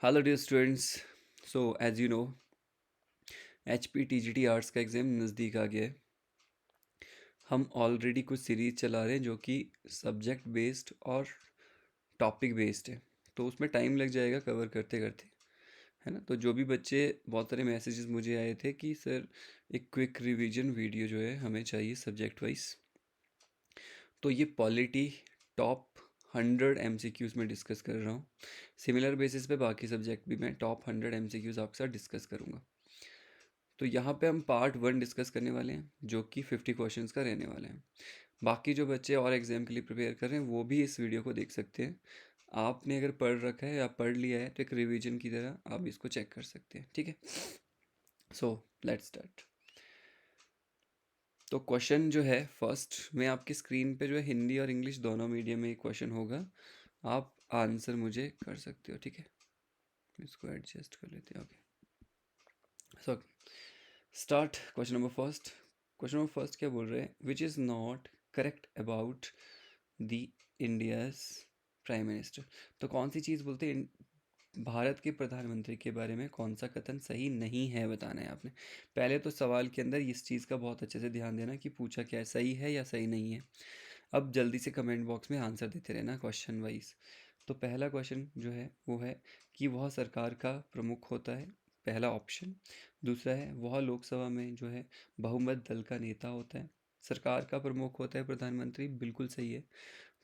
Hello dear students. So as you know, H P T G T arts का exam नज़दीक आ गया है। हम ऑलरेडी कुछ सीरीज चला रहे हैं जो कि सब्जेक्ट बेस्ड और टॉपिक बेस्ड है, तो उसमें टाइम लग जाएगा कवर करते करते, है ना। तो जो भी बच्चे, बहुत सारे मैसेजेस मुझे आए थे कि सर एक क्विक रिवीजन वीडियो जो है हमें चाहिए सब्जेक्ट वाइज। तो ये पॉलिटी टॉप 100 MCQs में डिस्कस कर रहा हूँ। सिमिलर बेसिस पे बाकी सब्जेक्ट भी मैं टॉप 100 MCQs आपके साथ डिस्कस करूँगा। तो यहाँ पे हम पार्ट 1 डिस्कस करने वाले हैं जो कि 50 क्वेश्चंस का रहने वाले हैं। बाकी जो बच्चे और एग्जाम के लिए प्रिपेयर कर रहे हैं वो भी इस वीडियो को देख सकते हैं। आपने अगर पढ़ रखा है या पढ़ लिया है तो एक रिवीजन की तरह आप इसको चेक कर सकते हैं, ठीक है। So let's start. तो क्वेश्चन जो है फर्स्ट में आपकी स्क्रीन पे जो है हिंदी और इंग्लिश दोनों मीडियम में क्वेश्चन होगा। आप आंसर मुझे कर सकते हो, ठीक है। इसको एडजस्ट कर लेते हैं, okay. So start question number first. Question number first क्या बोल रहे हैं? Which is not correct about the India's prime minister. तो कौन सी चीज़ बोलते हैं भारत के प्रधानमंत्री के बारे में कौन सा कथन सही नहीं है, बताना है आपने। पहले तो सवाल के अंदर इस चीज़ का बहुत अच्छे से ध्यान देना कि पूछा क्या है, सही है या सही नहीं है। अब जल्दी से कमेंट बॉक्स में आंसर देते रहना क्वेश्चन वाइज। तो पहला क्वेश्चन जो है वो है कि वह सरकार का प्रमुख होता है, पहला ऑप्शन। दूसरा है वह लोकसभा में जो है बहुमत दल का नेता होता है। सरकार का प्रमुख होता है प्रधानमंत्री, बिल्कुल सही है।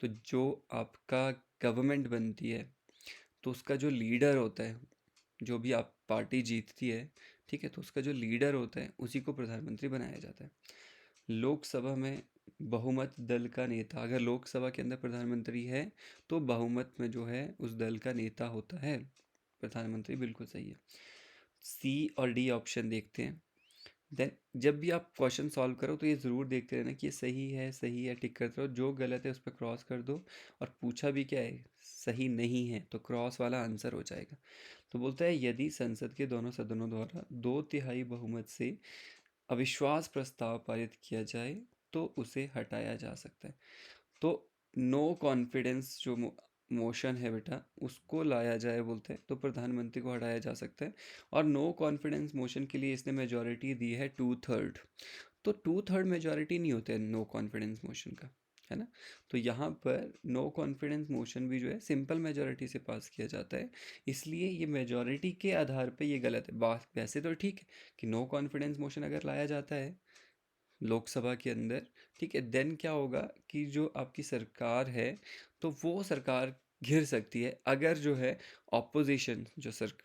तो जो आपका गवर्नमेंट बनती है तो उसका जो लीडर होता है, जो भी आप पार्टी जीतती है, ठीक है, तो उसका जो लीडर होता है उसी को प्रधानमंत्री बनाया जाता है। लोकसभा में बहुमत दल का नेता, अगर लोकसभा के अंदर प्रधानमंत्री है तो बहुमत में जो है उस दल का नेता होता है प्रधानमंत्री, बिल्कुल सही है। सी और डी ऑप्शन देखते हैं। देन जब भी आप क्वेश्चन सॉल्व करो तो ये ज़रूर देखते रहना कि ये सही है टिक करते रहो, जो गलत है उस पर क्रॉस कर दो। और पूछा भी क्या है, सही नहीं है, तो क्रॉस वाला आंसर हो जाएगा। तो बोलता है यदि संसद के दोनों सदनों द्वारा 2/3 बहुमत से अविश्वास प्रस्ताव पारित किया जाए तो उसे हटाया जा सकता है। तो नो कॉन्फिडेंस जो मोशन है बेटा, उसको लाया जाए बोलते हैं तो प्रधानमंत्री को हटाया जा सकता है। और नो कॉन्फिडेंस मोशन के लिए इसने मेजोरिटी दी है 2/3। तो 2/3 मेजोरिटी नहीं होते नो कॉन्फिडेंस मोशन का, है ना। तो यहाँ पर नो कॉन्फिडेंस मोशन भी जो है सिंपल मेजोरिटी से पास किया जाता है, इसलिए ये मेजोरिटी के आधार पे ये गलत है। बात वैसे तो ठीक है कि नो कॉन्फिडेंस मोशन अगर लाया जाता है लोकसभा के अंदर, ठीक है, देन क्या होगा कि जो आपकी सरकार है तो वो सरकार घिर सकती है अगर जो है ऑपोजिशन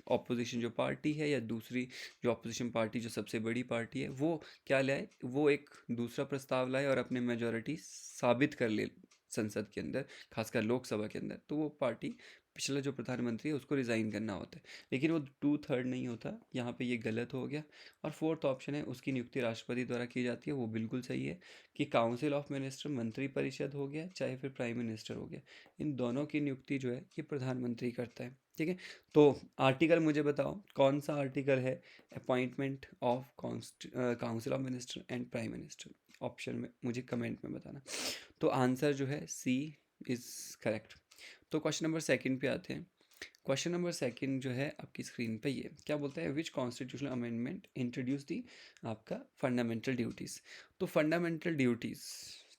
ऑपोजिशन जो पार्टी है या दूसरी जो ऑपोजिशन पार्टी जो सबसे बड़ी पार्टी है वो क्या लाए, वो एक दूसरा प्रस्ताव लाए और अपने मेजोरिटी साबित कर ले संसद के अंदर, खासकर लोकसभा के अंदर, तो वो पार्टी पिछला जो प्रधानमंत्री है उसको रिज़ाइन करना होता है। लेकिन वो 2/3 नहीं होता, यहाँ पे ये गलत हो गया। और फोर्थ ऑप्शन है उसकी नियुक्ति राष्ट्रपति द्वारा की जाती है, वो बिल्कुल सही है कि काउंसिल ऑफ मिनिस्टर मंत्री परिषद हो गया चाहे फिर प्राइम मिनिस्टर हो गया, इन दोनों की नियुक्ति जो है ये प्रधानमंत्री करता है, ठीक है। तो आर्टिकल मुझे बताओ कौन सा आर्टिकल है appointment of council of minister and prime minister, option में मुझे कमेंट में बताना। तो आंसर जो है सी इज़ करेक्ट। तो क्वेश्चन नंबर सेकंड पे आते हैं। क्वेश्चन नंबर सेकंड जो है आपकी स्क्रीन पे ये क्या बोलता है, विच कॉन्स्टिट्यूशनल अमेंडमेंट इंट्रोड्यूस दी आपका फंडामेंटल ड्यूटीज़। तो फंडामेंटल ड्यूटीज़,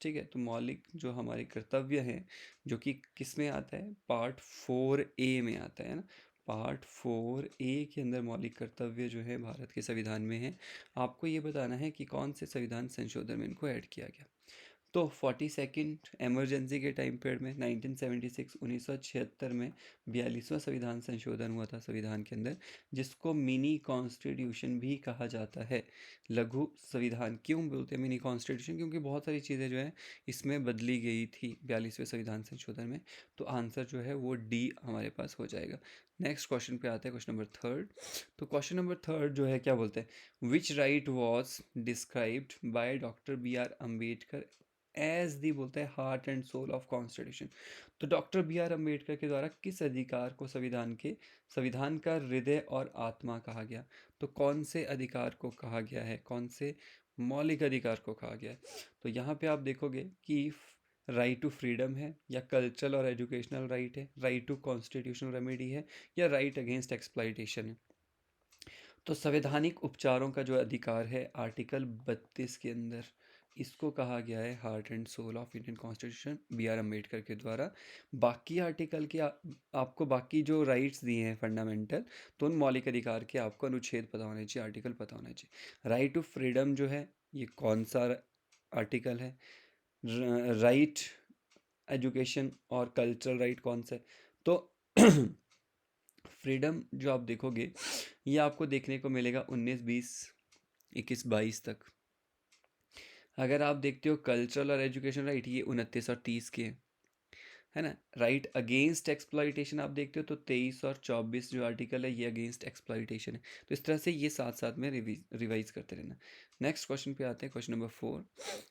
ठीक है, तो मौलिक जो हमारे कर्तव्य हैं, जो कि किस में आता है, पार्ट 4A में आता है ना। पार्ट 4A के अंदर मौलिक कर्तव्य जो है भारत के संविधान में है। आपको ये बताना है कि कौन से संविधान संशोधन में इनको ऐड किया गया। तो 42nd एमरजेंसी के टाइम पीरियड में 1976 1976 में 42वां संविधान संशोधन हुआ था संविधान के अंदर, जिसको मिनी कॉन्स्टिट्यूशन भी कहा जाता है। लघु संविधान क्यों बोलते हैं मिनी कॉन्स्टिट्यूशन, क्योंकि बहुत सारी चीज़ें जो है इसमें बदली गई थी 42वें संविधान संशोधन में। तो आंसर जो है वो डी हमारे पास हो जाएगा। नेक्स्ट क्वेश्चन पे आते हैं, क्वेश्चन नंबर थर्ड। तो क्वेश्चन नंबर थर्ड जो है क्या बोलते हैं, which right was described by doctor B.R. Ambedkar as the बोलते हैं heart and soul of constitution. तो डॉक्टर B.R. अम्बेडकर के द्वारा किस अधिकार को संविधान का हृदय और आत्मा कहा गया। तो कौन से अधिकार को कहा गया है, कौन से मौलिक अधिकार को कहा गया है। तो यहाँ पे आप देखोगे कि राइट टू फ्रीडम है, या कल्चरल और एजुकेशनल राइट है, राइट टू कॉन्स्टिट्यूशनल रेमेडी है, या राइट अगेंस्ट एक्सप्लॉइटेशन है। तो संवैधानिक उपचारों का जो अधिकार है आर्टिकल 32 के अंदर, इसको कहा गया है heart and soul of Indian constitution, B R Ambedkar के द्वारा। बाकी आर्टिकल के आपको बाकी जो राइट्स दिए हैं फंडामेंटल, तो उन मौलिक अधिकार के आपको अनुच्छेद पता होने चाहिए, आर्टिकल पता होना चाहिए। राइट टू फ्रीडम जो है, ये कौन सा आर्टिकल है? राइट एजुकेशन और कल्चरल राइट कौन सा है? तो फ्रीडम जो आप देखोगे, ये आपको देखने को मिलेगा 19, 20, 21, 22 तक। अगर आप देखते हो कल्चरल और एजुकेशन राइट, ये 29 और 30 के हैं, है ना। राइट अगेंस्ट एक्सप्लॉइटेशन आप देखते हो तो 23 और 24 जो आर्टिकल है, ये अगेंस्ट एक्सप्लॉइटेशन है। तो इस तरह से ये साथ साथ में रिवाइज करते रहना। नेक्स्ट क्वेश्चन पे आते हैं, क्वेश्चन नंबर 4।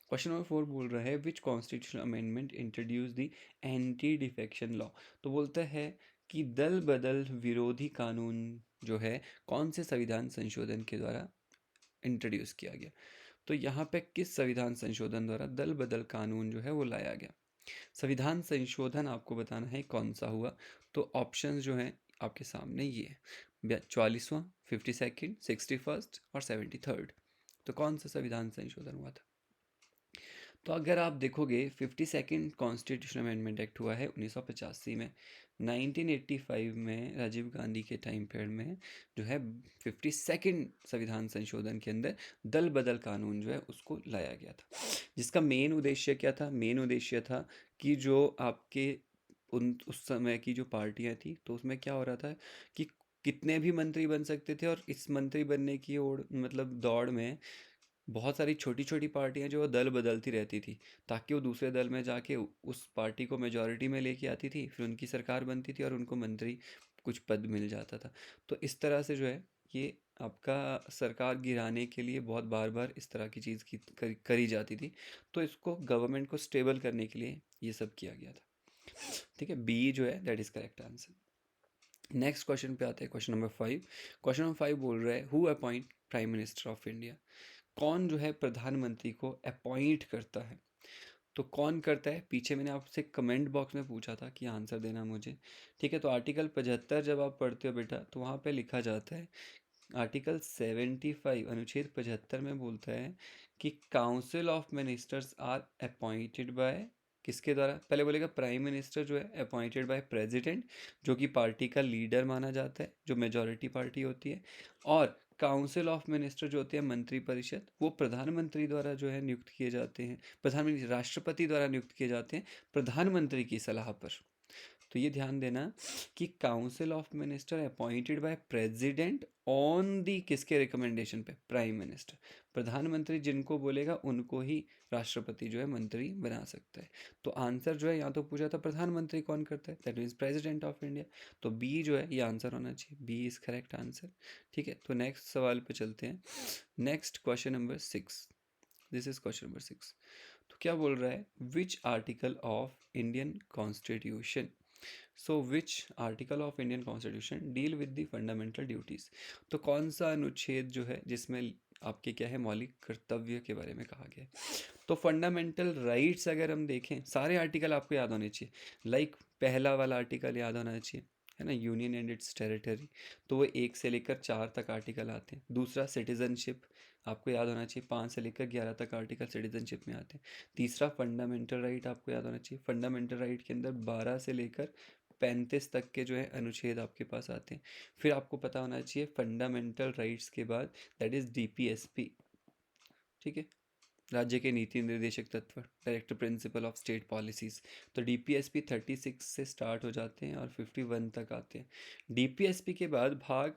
क्वेश्चन नंबर 4 बोल रहा है which constitutional amendment introduce the anti defection law. तो बोलता है कि दल बदल विरोधी कानून जो है कौन से संविधान संशोधन के द्वारा इंट्रोड्यूस किया गया। तो यहाँ पे किस संविधान संशोधन द्वारा दल बदल कानून जो है वो लाया गया। संविधान संशोधन आपको बताना है कौन सा हुआ। तो ऑप्शंस जो हैं आपके सामने ये है, 44वां, 52nd, 61st और 73rd। तो कौन सा संविधान संशोधन हुआ था? तो अगर आप देखोगे 52nd कॉन्स्टिट्यूशन अमेंडमेंट एक्ट हुआ है 1985 में। 1985 में राजीव गांधी के टाइम पीरियड में जो है 52nd संविधान संशोधन के अंदर दल बदल कानून जो है उसको लाया गया था। जिसका मेन उद्देश्य क्या था? मेन उद्देश्य था कि जो आपके उस समय की जो पार्टियां थी, तो उसमें क्या हो रहा था कि कितने भी मंत्री बन सकते थे, और इस मंत्री बनने की ओर मतलब दौड़ में बहुत सारी छोटी छोटी पार्टियां जो दल बदलती रहती थी, ताकि वो दूसरे दल में जाके उस पार्टी को मेजॉरिटी में लेके आती थी, फिर उनकी सरकार बनती थी और उनको मंत्री कुछ पद मिल जाता था। तो इस तरह से जो है ये आपका सरकार गिराने के लिए बहुत बार बार इस तरह की चीज़ करी जाती थी। तो इसको गवर्नमेंट को स्टेबल करने के लिए ये सब किया गया था। ठीक है, बी जो है that is correct answer. Next question पे आते हैं, क्वेश्चन नंबर 5। क्वेश्चन नंबर 5 बोल रहा है who appoint prime minister of India. कौन जो है प्रधानमंत्री को अपॉइंट करता है? तो कौन करता है, पीछे मैंने आपसे कमेंट बॉक्स में पूछा था कि आंसर देना मुझे। ठीक है, तो आर्टिकल 75 जब आप पढ़ते हो बेटा, तो वहाँ पे लिखा जाता है, आर्टिकल 75 अनुच्छेद 75 में बोलता है कि council of ministers are appointed by, किसके द्वारा? पहले बोलेगा प्राइम मिनिस्टर जो है अपॉइंटेड बाय प्रेसिडेंट, जो कि पार्टी का लीडर माना जाता है, जो मेजॉरिटी पार्टी होती है। और काउंसिल ऑफ मिनिस्टर जो होते हैं मंत्री परिषद, वो प्रधानमंत्री द्वारा जो है नियुक्त किए जाते हैं, प्रधानमंत्री राष्ट्रपति द्वारा नियुक्त किए जाते हैं प्रधानमंत्री की सलाह पर। तो ये ध्यान देना कि council of minister appointed by president on the, किसके रिकमेंडेशन पे? Prime minister. प्रधानमंत्री जिनको बोलेगा उनको ही राष्ट्रपति जो है मंत्री बना सकता है। तो आंसर जो है यहाँ तो पूछा था प्रधानमंत्री कौन करता है, that means president of India. तो बी जो है ये आंसर होना चाहिए, बी इज करेक्ट आंसर। ठीक है, तो नेक्स्ट सवाल पे चलते हैं। Next question number 6, this is question number 6। तो क्या बोल रहा है, which article of Indian constitution, so which article of Indian constitution deal with the fundamental duties. तो कौन सा अनुच्छेद जो है जिसमें आपके क्या है मौलिक कर्तव्य के बारे में कहा गया है। तो फंडामेंटल राइट्स अगर हम देखें, सारे आर्टिकल आपको याद होने चाहिए। लाइक पहला वाला आर्टिकल याद होना चाहिए, है ना, यूनियन एंड इट्स टेरिटरी। तो वो 1 से लेकर 4 तक आर्टिकल आते हैं। दूसरा सिटीजनशिप आपको याद होना चाहिए, 5 से लेकर 11 तक आर्टिकल सिटीजनशिप में आते हैं। तीसरा फंडामेंटल राइट आपको याद होना चाहिए, फंडामेंटल राइट के अंदर 12 से लेकर 35 तक के जो है अनुच्छेद आपके पास आते हैं। फिर आपको पता होना चाहिए फंडामेंटल राइट्स के बाद दैट इज डीपीएसपी। ठीक है, राज्य के नीति निर्देशक तत्व, director principal of state policies. तो डीपीएसपी 36 से स्टार्ट हो जाते हैं और 51 तक आते हैं। डीपीएसपी के बाद भाग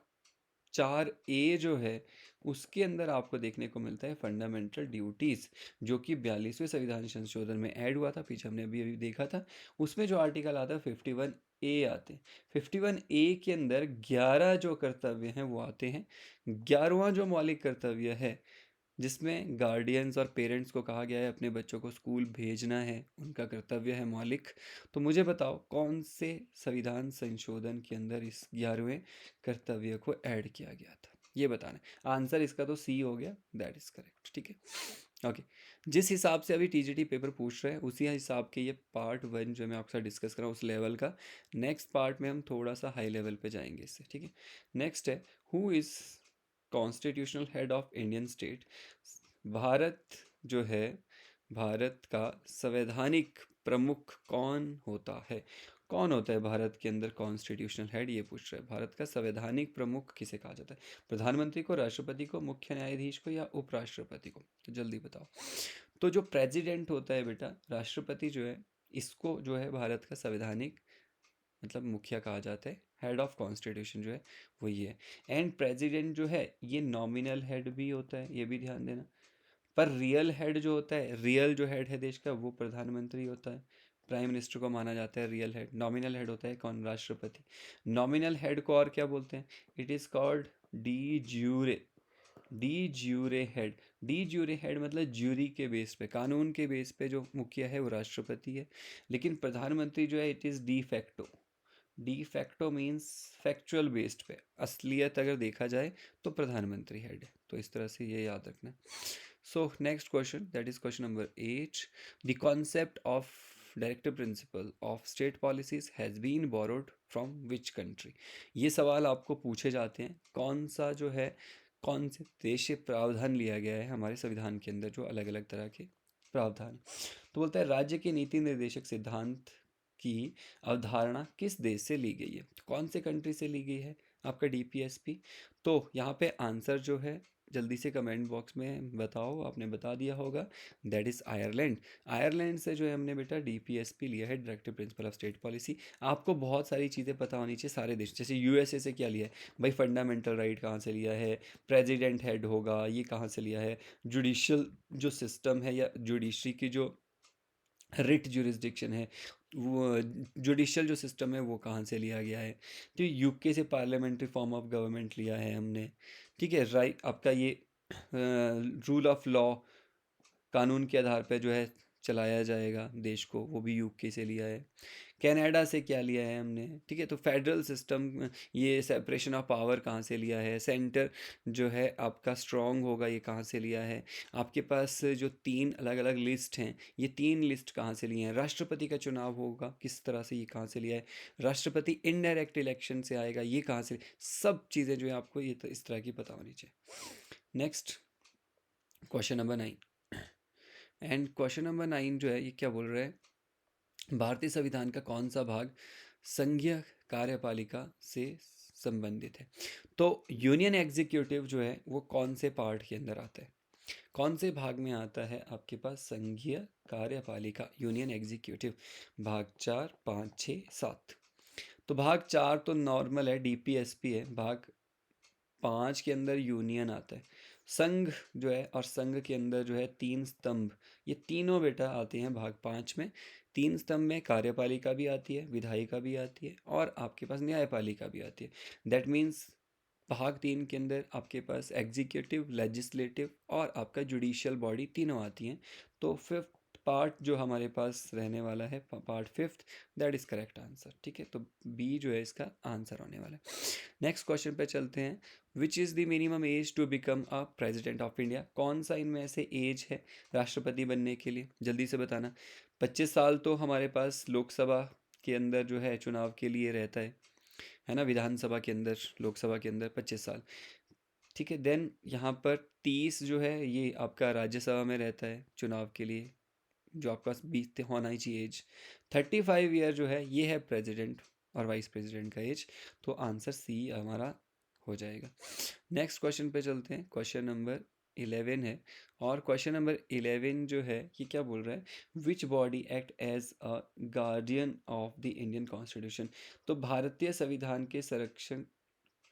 4A जो है उसके अंदर आपको देखने को मिलता है फंडामेंटल ड्यूटीज़, जो कि 42वें संविधान संशोधन में ऐड हुआ था, पीछे हमने अभी अभी देखा था। उसमें जो आर्टिकल आता है 51A आते हैं। 51A के अंदर 11 जो कर्तव्य हैं वो आते हैं। 11वां जो मौलिक कर्तव्य है, जिसमें गार्डियंस और पेरेंट्स को कहा गया है अपने बच्चों को स्कूल भेजना है, उनका कर्तव्य है मौलिक। तो मुझे बताओ कौन से संविधान संशोधन के अंदर इस 11वें कर्तव्य को ऐड किया गया था, ये बताना है। आंसर इसका तो सी हो गया, दैट इज करेक्ट। ठीक है, ओके, जिस हिसाब से अभी टीजीटी पेपर पूछ रहे हैं उसी हिसाब के ये पार्ट 1 जो मैं आपके साथ डिस्कस कर रहा हूँ उस लेवल का। नेक्स्ट पार्ट में हम थोड़ा सा हाई लेवल पे जाएंगे इससे, ठीक है। नेक्स्ट है, who is constitutional head of Indian state. Bharat जो है, भारत का संवैधानिक प्रमुख कौन होता है? कौन होता है भारत के अंदर कॉन्स्टिट्यूशनल हेड, ये पूछ रहे हैं। भारत का संवैधानिक प्रमुख किसे कहा जाता है? प्रधानमंत्री को, राष्ट्रपति को, मुख्य न्यायाधीश को, या उपराष्ट्रपति को? तो जल्दी बताओ। तो जो प्रेसिडेंट होता है बेटा, राष्ट्रपति जो है, इसको जो है भारत का संवैधानिक मतलब मुखिया कहा जाता है। हेड ऑफ कॉन्स्टिट्यूशन जो है वो ये है। एंड प्रेसिडेंट जो है ये नॉमिनल हेड भी होता है, ये भी ध्यान देना। पर रियल हेड जो होता है, रियल जो हेड है देश का, वो प्रधानमंत्री होता है। प्राइम मिनिस्टर को माना जाता है रियल हेड। नॉमिनल हेड होता है कौन? राष्ट्रपति। नॉमिनल हेड को और क्या बोलते हैं? It is called de jure. De jure head. De jure head मतलब ज्यूरी के बेस पे, कानून के बेस पे जो मुखिया है वो राष्ट्रपति है। लेकिन प्रधानमंत्री जो है it is de facto. De facto means factual based पे, असलियत अगर देखा जाए तो प्रधानमंत्री हेड है। तो इस तरह से ये याद रखना। So next question, that is question number 8। The concept of directive principle of state policies has been borrowed from which country? ये सवाल आपको पूछे जाते हैं, कौन सा जो है, कौन से देश से प्रावधान लिया गया है हमारे संविधान के अंदर, जो अलग अलग तरह के प्रावधान। तो बोलता है राज्य के नीति निर्देशक सिद्धांत की अवधारणा किस देश से ली गई है? कौन से कंट्री से ली गई है? आपका डीपीएसपी। तो यहाँ पे आंसर जो है जल्दी से कमेंट बॉक्स में बताओ, आपने बता दिया होगा, दैट इज़ आयरलैंड। आयरलैंड से जो है हमने बेटा डीपीएसपी लिया है, directive principle of state policy. आपको बहुत सारी चीज़ें पता होनी चाहिए सारे देश। जैसे यूएसए से क्या लिया है भाई? फंडामेंटल राइट कहाँ से लिया है? प्रेसिडेंट हेड होगा, ये कहाँ से लिया है? जुडिशियल जो सिस्टम है या जुडिशरी की जो रिट जुरिस्डिक्शन है, वो जुडिशियल जो सिस्टम है वो कहाँ से लिया गया है? तो यूके से पार्लियामेंट्री फॉर्म ऑफ गवर्नमेंट लिया है हमने, ठीक है। राइट, आपका ये रूल ऑफ लॉ, कानून के आधार पर जो है चलाया जाएगा देश को, वो भी यूके से लिया है। कनाडा से क्या लिया है हमने, ठीक है। तो फेडरल सिस्टम, ये सेपरेशन ऑफ पावर कहाँ से लिया है? सेंटर जो है आपका स्ट्रांग होगा, ये कहाँ से लिया है? आपके पास जो 3 अलग अलग लिस्ट हैं, ये 3 लिस्ट कहाँ से लिए हैं? राष्ट्रपति का चुनाव होगा किस तरह से, ये कहाँ से लिया है? राष्ट्रपति इनडायरेक्ट इलेक्शन से आएगा, ये कहाँ से? सब चीज़ें जो है आपको ये इस तरह की पता होनी चाहिए। Next question number 9। And question number 9 जो है ये क्या बोल रहा है? भारतीय संविधान का कौन सा भाग संघीय कार्यपालिका से संबंधित है? तो यूनियन एग्जीक्यूटिव जो है वो कौन से पार्ट के अंदर आता है? कौन से भाग में आता है आपके पास संघीय कार्यपालिका, यूनियन एग्जीक्यूटिव? भाग 4, 5, 6, 7। तो भाग 4 तो नॉर्मल है, डीपीएसपी है। भाग 5 के अंदर यूनियन आता है, संघ जो है, और संघ के अंदर जो है 3 स्तंभ, ये तीनों बेटा आते हैं भाग 5 में। 3 स्तंभ में कार्यपालिका भी आती है, विधायिका भी आती है, और आपके पास न्यायपालिका भी आती है। दैट मीन्स भाग 3 के अंदर आपके पास एग्जीक्यूटिव, लेजिस्लेटिव और आपका जुडिशियल बॉडी तीनों आती हैं। तो फिफ्थ पार्ट जो हमारे पास रहने वाला है, part 5th, that is correct answer, ठीक है। तो बी जो है इसका आंसर होने वाला है। नेक्स्ट क्वेश्चन पे चलते हैं। Which is the minimum age to become a president of India? कौन सा इनमें से एज है राष्ट्रपति बनने के लिए? जल्दी से बताना। 25 साल तो हमारे पास लोकसभा के अंदर जो है चुनाव के लिए रहता है ना, विधानसभा के अंदर, लोकसभा के अंदर 25 साल, ठीक है। देन यहाँ पर 30 जो है ये आपका राज्यसभा में रहता है चुनाव के लिए, जो आपका 20 होना ही चाहिए एज। 35 ईयर जो है ये है प्रेसिडेंट और वाइस प्रेसिडेंट का एज। तो आंसर सी हमारा हो जाएगा। नेक्स्ट क्वेश्चन पे चलते हैं, क्वेश्चन नंबर 11 है। और क्वेश्चन नंबर 11 जो है ये क्या बोल रहा है? Which body act as a guardian of the Indian constitution? तो भारतीय संविधान के संरक्षण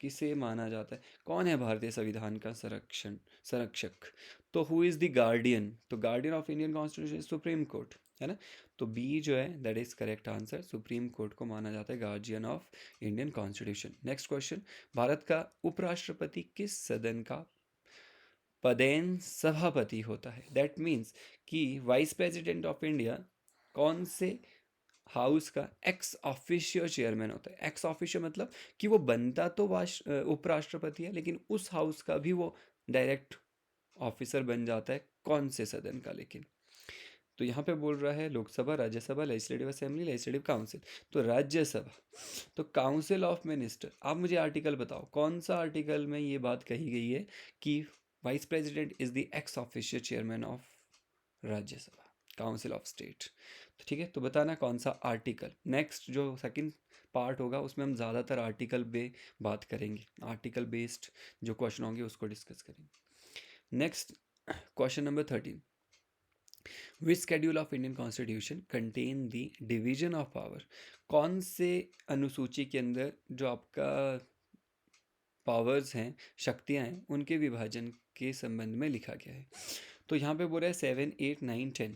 किसे माना जाता है? कौन है भारतीय संविधान का संरक्षक? तो हु इज़ द गार्डियन? तो guardian of Indian constitution supreme court, है ना। तो बी जो है that is correct answer, supreme court को माना जाता है guardian of Indian constitution. Next question, Bharat का उपराष्ट्रपति किस सदन का पदेन सभापति होता है? दैट मीन्स कि वाइस प्रेसिडेंट ऑफ इंडिया कौन से हाउस का एक्स ऑफिशियो चेयरमैन होता है? एक्स ऑफिशियो मतलब कि वो बनता तो उपराष्ट्रपति है, लेकिन उस हाउस का भी वो डायरेक्ट ऑफिसर बन जाता है कौन से सदन का, लेकिन तो यहाँ पे बोल रहा है Lok Sabha, Rajya Sabha, legislative assembly, legislative council. तो राज्यसभा। तो काउंसिल ऑफ मिनिस्टर, आप मुझे आर्टिकल बताओ कौन सा आर्टिकल में ये बात कही गई है कि vice president is the x official chairman of Rajya Sabha, council of state. तो ठीक है, तो बताना कौन सा आर्टिकल। नेक्स्ट जो सेकंड पार्ट होगा उसमें हम ज़्यादातर आर्टिकल पे बात करेंगे, आर्टिकल बेस्ड जो क्वेश्चन होंगे उसको डिस्कस करेंगे। Next question number 13, which schedule of Indian constitution contain the division of power. कौन से अनुसूची के अंदर जो आपका पावर्स हैं, शक्तियां हैं, उनके विभाजन के संबंध में लिखा गया है। तो यहाँ पे बोल रहा है 7, 8, 9, 10।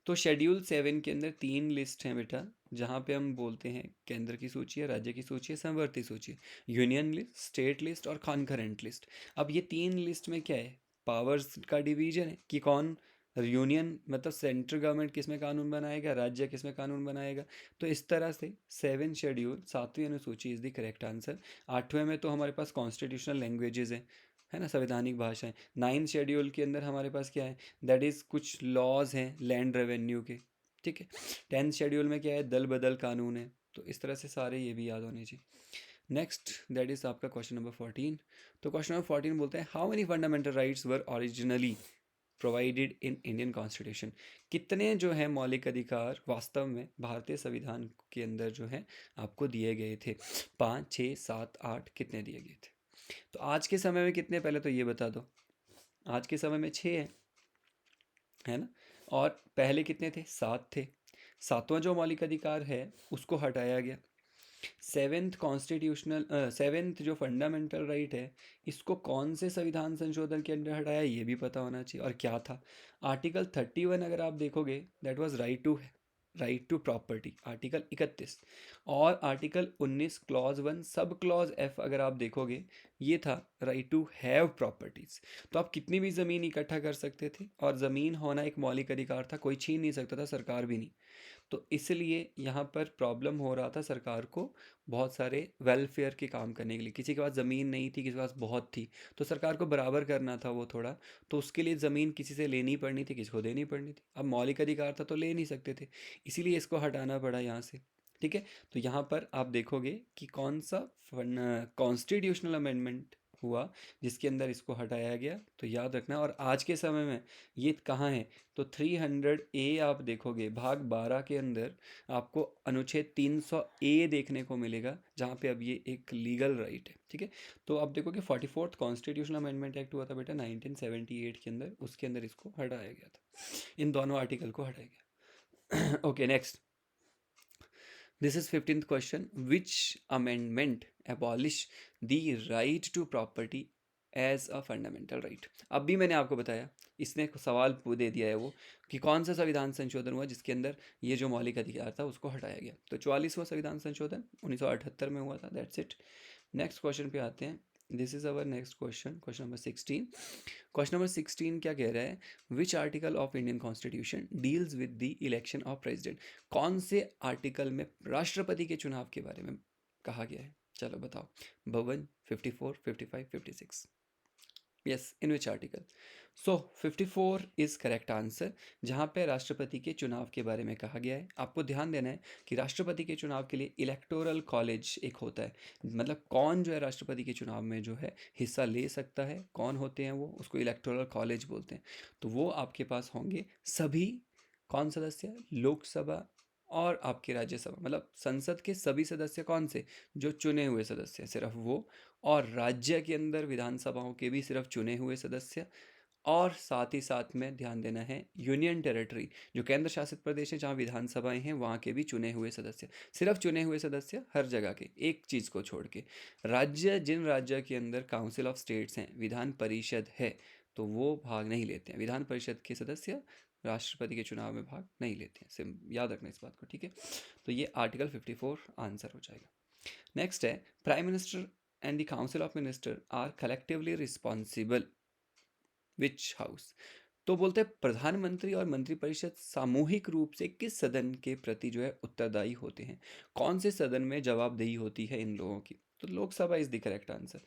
तो शेड्यूल 7 के अंदर 3 लिस्ट हैं बेटा, जहाँ पे हम बोलते हैं केंद्र की सूची है, राज्य की सूची है, समवर्ती सूची, यूनियन लिस्ट, स्टेट लिस्ट और कॉन्करेंट लिस्ट। अब ये 3 लिस्ट में क्या है, पावर्स का डिवीजन है कि कौन यूनियन मतलब सेंट्रल गवर्नमेंट किस में कानून बनाएगा, राज्य किस में कानून बनाएगा। तो इस तरह से 7 शेड्यूल, 7वीं अनुसूची इज द करेक्ट आंसर। 8वें में तो हमारे पास कॉन्स्टिट्यूशनल लैंग्वेजेस हैं, है ना, संवैधानिक भाषाएं। 9 शेड्यूल के अंदर हमारे पास क्या है, दैट इज़ कुछ लॉज हैं लैंड रेवेन्यू के, ठीक है। 10th शेड्यूल में क्या है, दल बदल कानून है। तो इस तरह से सारे ये भी याद होने चाहिए। नेक्स्ट दैट इज़ आपका क्वेश्चन नंबर 14। तो क्वेश्चन नंबर 14 बोलते हैं how many fundamental rights were originally provided in Indian constitution. कितने जो है मौलिक अधिकार वास्तव में भारतीय संविधान के अंदर जो है आपको दिए गए थे, 5, 6, 7, 8, कितने दिए गए थे। तो आज के समय में कितने, पहले तो ये बता दो। आज के समय में 6 है ना, और पहले कितने थे, 7 थे। 7वां जो मौलिक अधिकार है उसको हटाया गया। 7th जो फंडामेंटल राइट है, इसको कौन से संविधान संशोधन के अंदर हटाया, ये भी पता होना चाहिए और क्या था। आर्टिकल 31 अगर आप देखोगे, that was right to property, article 31। और article 19 clause 1 sub clause F अगर आप देखोगे, ये था राइट टू हैव प्रॉपर्टीज। तो आप कितनी भी ज़मीन इकट्ठा कर सकते थे, और ज़मीन होना एक मौलिक अधिकार था, कोई छीन नहीं सकता था, सरकार भी नहीं। तो इसलिए यहाँ पर प्रॉब्लम हो रहा था सरकार को बहुत सारे वेलफेयर के काम करने के लिए। किसी के पास ज़मीन नहीं थी, किसी के पास बहुत थी, तो सरकार को बराबर करना था वो थोड़ा। तो उसके लिए ज़मीन किसी से लेनी पड़नी थी, किसी को देनी पड़नी थी। अब मौलिक अधिकार था तो ले नहीं सकते थे, इसीलिए इसको हटाना पड़ा यहाँ से, ठीक है। तो यहाँ पर आप देखोगे कि कौन सा कॉन्स्टिट्यूशनल अमेंडमेंट हुआ जिसके अंदर इसको हटाया गया, तो याद रखना। और आज के समय में ये कहाँ है, तो 300A आप देखोगे भाग 12 के अंदर आपको अनुच्छेद 300A देखने को मिलेगा, जहाँ पे अब ये एक लीगल राइट है, ठीक है। तो आप देखोगे 44th कॉन्स्टिट्यूशनल अमेंडमेंट एक्ट हुआ था बेटा 1978 के अंदर, उसके अंदर इसको हटाया गया था, इन दोनों आर्टिकल को हटाया गया। Okay next, this is 15th question, which amendment abolish the right to property as a fundamental right। अब भी मैंने आपको बताया, इसने सवाल दे दिया है वो कि कौन सा संविधान संशोधन हुआ जिसके अंदर ये जो मौलिक अधिकार था उसको हटाया गया। तो 44वां संविधान संशोधन 1978 में हुआ था, दैट्स इट। नेक्स्ट क्वेश्चन पे आते हैं। This is our next question, question number 16। Question number 16 क्या कह रहा है, which article of Indian constitution deals with the election of president. कौन से आर्टिकल में राष्ट्रपति के चुनाव के बारे में कहा गया है, चलो बताओ। भवन 54, 55, 56। Yes, in which article. So 54 is correct answer, जहाँ पे राष्ट्रपति के चुनाव के बारे में कहा गया है। आपको ध्यान देना है कि राष्ट्रपति के चुनाव के लिए इलेक्टोरल कॉलेज एक होता है, मतलब कौन जो है राष्ट्रपति के चुनाव में जो है हिस्सा ले सकता है, कौन होते हैं वो, उसको इलेक्टोरल कॉलेज बोलते हैं। तो वो आपके पास होंगे सभी कौन सदस्य, लोकसभा और आपके राज्यसभा, मतलब संसद के सभी सदस्य कौन से, जो चुने हुए सदस्य सिर्फ वो, और राज्य के अंदर विधानसभाओं के भी सिर्फ चुने हुए सदस्य। और साथ ही साथ में ध्यान देना है यूनियन टेरिटरी, जो केंद्र शासित प्रदेश है जहाँ विधानसभाएं हैं, वहाँ के भी चुने हुए सदस्य, सिर्फ चुने हुए सदस्य हर जगह के, एक चीज़ को छोड़ के। राज्य, जिन राज्य के अंदर काउंसिल ऑफ स्टेट्स हैं, विधान परिषद है, तो वो भाग नहीं लेते हैं, विधान परिषद के सदस्य राष्ट्रपति के चुनाव में भाग नहीं लेते हैं, सिर्फ याद रखना इस बात को, ठीक है। तो ये आर्टिकल 54 आंसर हो जाएगा। नेक्स्ट है, prime minister and the council of minister are collectively responsible which house. तो बोलते हैं प्रधानमंत्री और मंत्रिपरिषद सामूहिक रूप से किस सदन के प्रति जो है उत्तरदायी होते हैं, कौन से सदन में जवाबदेही होती है इन लोगों की। तो Lok Sabha is the correct answer.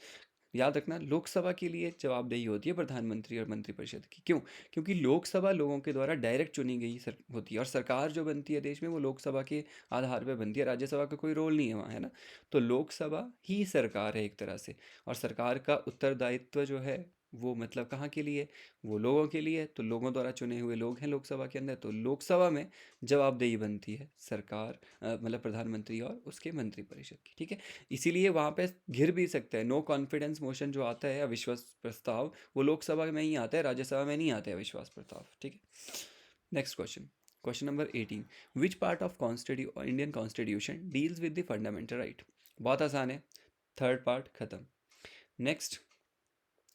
याद रखना, लोकसभा के लिए जवाबदेही होती है प्रधानमंत्री और मंत्रिपरिषद की। क्यों? क्योंकि लोकसभा लोगों के द्वारा डायरेक्ट चुनी गई होती है, और सरकार जो बनती है देश में वो लोकसभा के आधार पर बनती है, राज्यसभा का कोई रोल नहीं है वहाँ, है ना। तो लोकसभा ही सरकार है एक तरह से, और सरकार का उत्तरदायित्व जो है वो मतलब कहाँ के लिए, वो लोगों के लिए। तो लोगों द्वारा चुने हुए लोग हैं लोकसभा के अंदर, तो लोकसभा में जवाबदेही बनती है सरकार मतलब प्रधानमंत्री और उसके मंत्रिपरिषद की, ठीक है। इसीलिए वहाँ पे घिर भी सकता है, नो कॉन्फिडेंस मोशन जो आता है, अविश्वास प्रस्ताव, वो लोकसभा में ही आता है, राज्यसभा में नहीं आता है अविश्वास प्रस्ताव, ठीक है। Next question, question number 18, which part of Indian constitution deals with the fundamental right. बहुत आसान है, थर्ड पार्ट खत्म। नेक्स्ट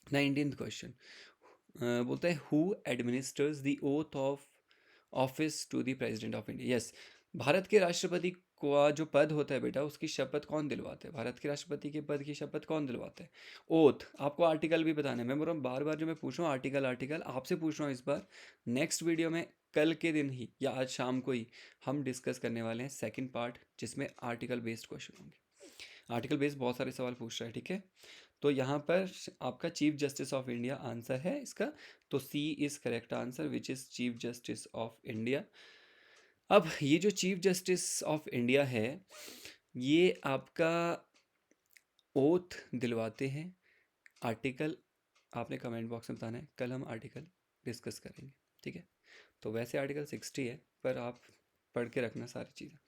19th क्वेश्चन बोलता है who administers the oath of office to the president of India. Yes, Bharat के राष्ट्रपति का जो पद होता है बेटा, उसकी शपथ कौन दिलवाता है? भारत के राष्ट्रपति के पद की शपथ कौन दिलवाता है? ओथ। आपको आर्टिकल भी बताना है, मैं बोल रहा हूँ बार बार जो मैं पूछ रहा हूँ आर्टिकल आर्टिकल आपसे पूछ रहा हूँ इस बार। नेक्स्ट वीडियो में कल के दिन ही या आज शाम को ही हम डिस्कस करने वाले हैं सेकंड पार्ट, जिसमें आर्टिकल बेस्ड क्वेश्चन होंगे। आर्टिकल बेस्ड बहुत सारे सवाल पूछ रहा है, ठीक है। तो यहाँ पर आपका chief justice of India answer है इसका, तो C is correct answer, which is chief justice of India. अब ये जो चीफ जस्टिस ऑफ इंडिया है, ये आपका ओथ दिलवाते हैं। आर्टिकल आपने कमेंट बॉक्स में बताना है, कल हम आर्टिकल डिस्कस करेंगे, ठीक है। तो वैसे आर्टिकल 60 है, पर आप पढ़ के रखना सारी चीज़ें।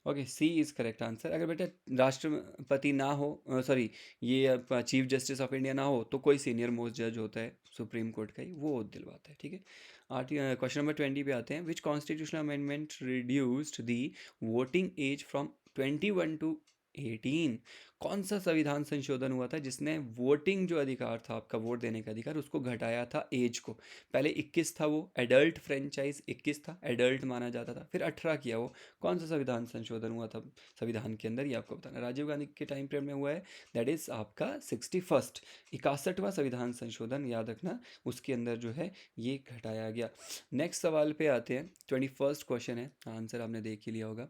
Okay, C is correct answer. अगर बेटा राष्ट्रपति ना हो, सॉरी, ये चीफ जस्टिस ऑफ इंडिया ना हो, तो कोई सीनियर मोस्ट जज होता है सुप्रीम कोर्ट का ही, वो दिलवाता है, ठीक है। क्वेश्चन नंबर 20 पे आते हैं, which constitutional amendment reduced the voting age from 21 to 18। कौन सा संविधान संशोधन हुआ था जिसने वोटिंग जो अधिकार था, आपका वोट देने का अधिकार, उसको घटाया था एज को? पहले 21 था, वो एडल्ट फ्रेंचाइज 21 था, एडल्ट माना जाता था, फिर 18 किया वो। कौन सा संविधान संशोधन हुआ था संविधान के अंदर, ये आपको बताना। राजीव गांधी के टाइम पीरियड में हुआ है, दैट इज आपका 61st 61वां संविधान संशोधन, याद रखना, उसके अंदर जो है ये घटाया गया। नेक्स्ट सवाल पे आते हैं, 21st क्वेश्चन है, आंसर आपने देख ही लिया होगा।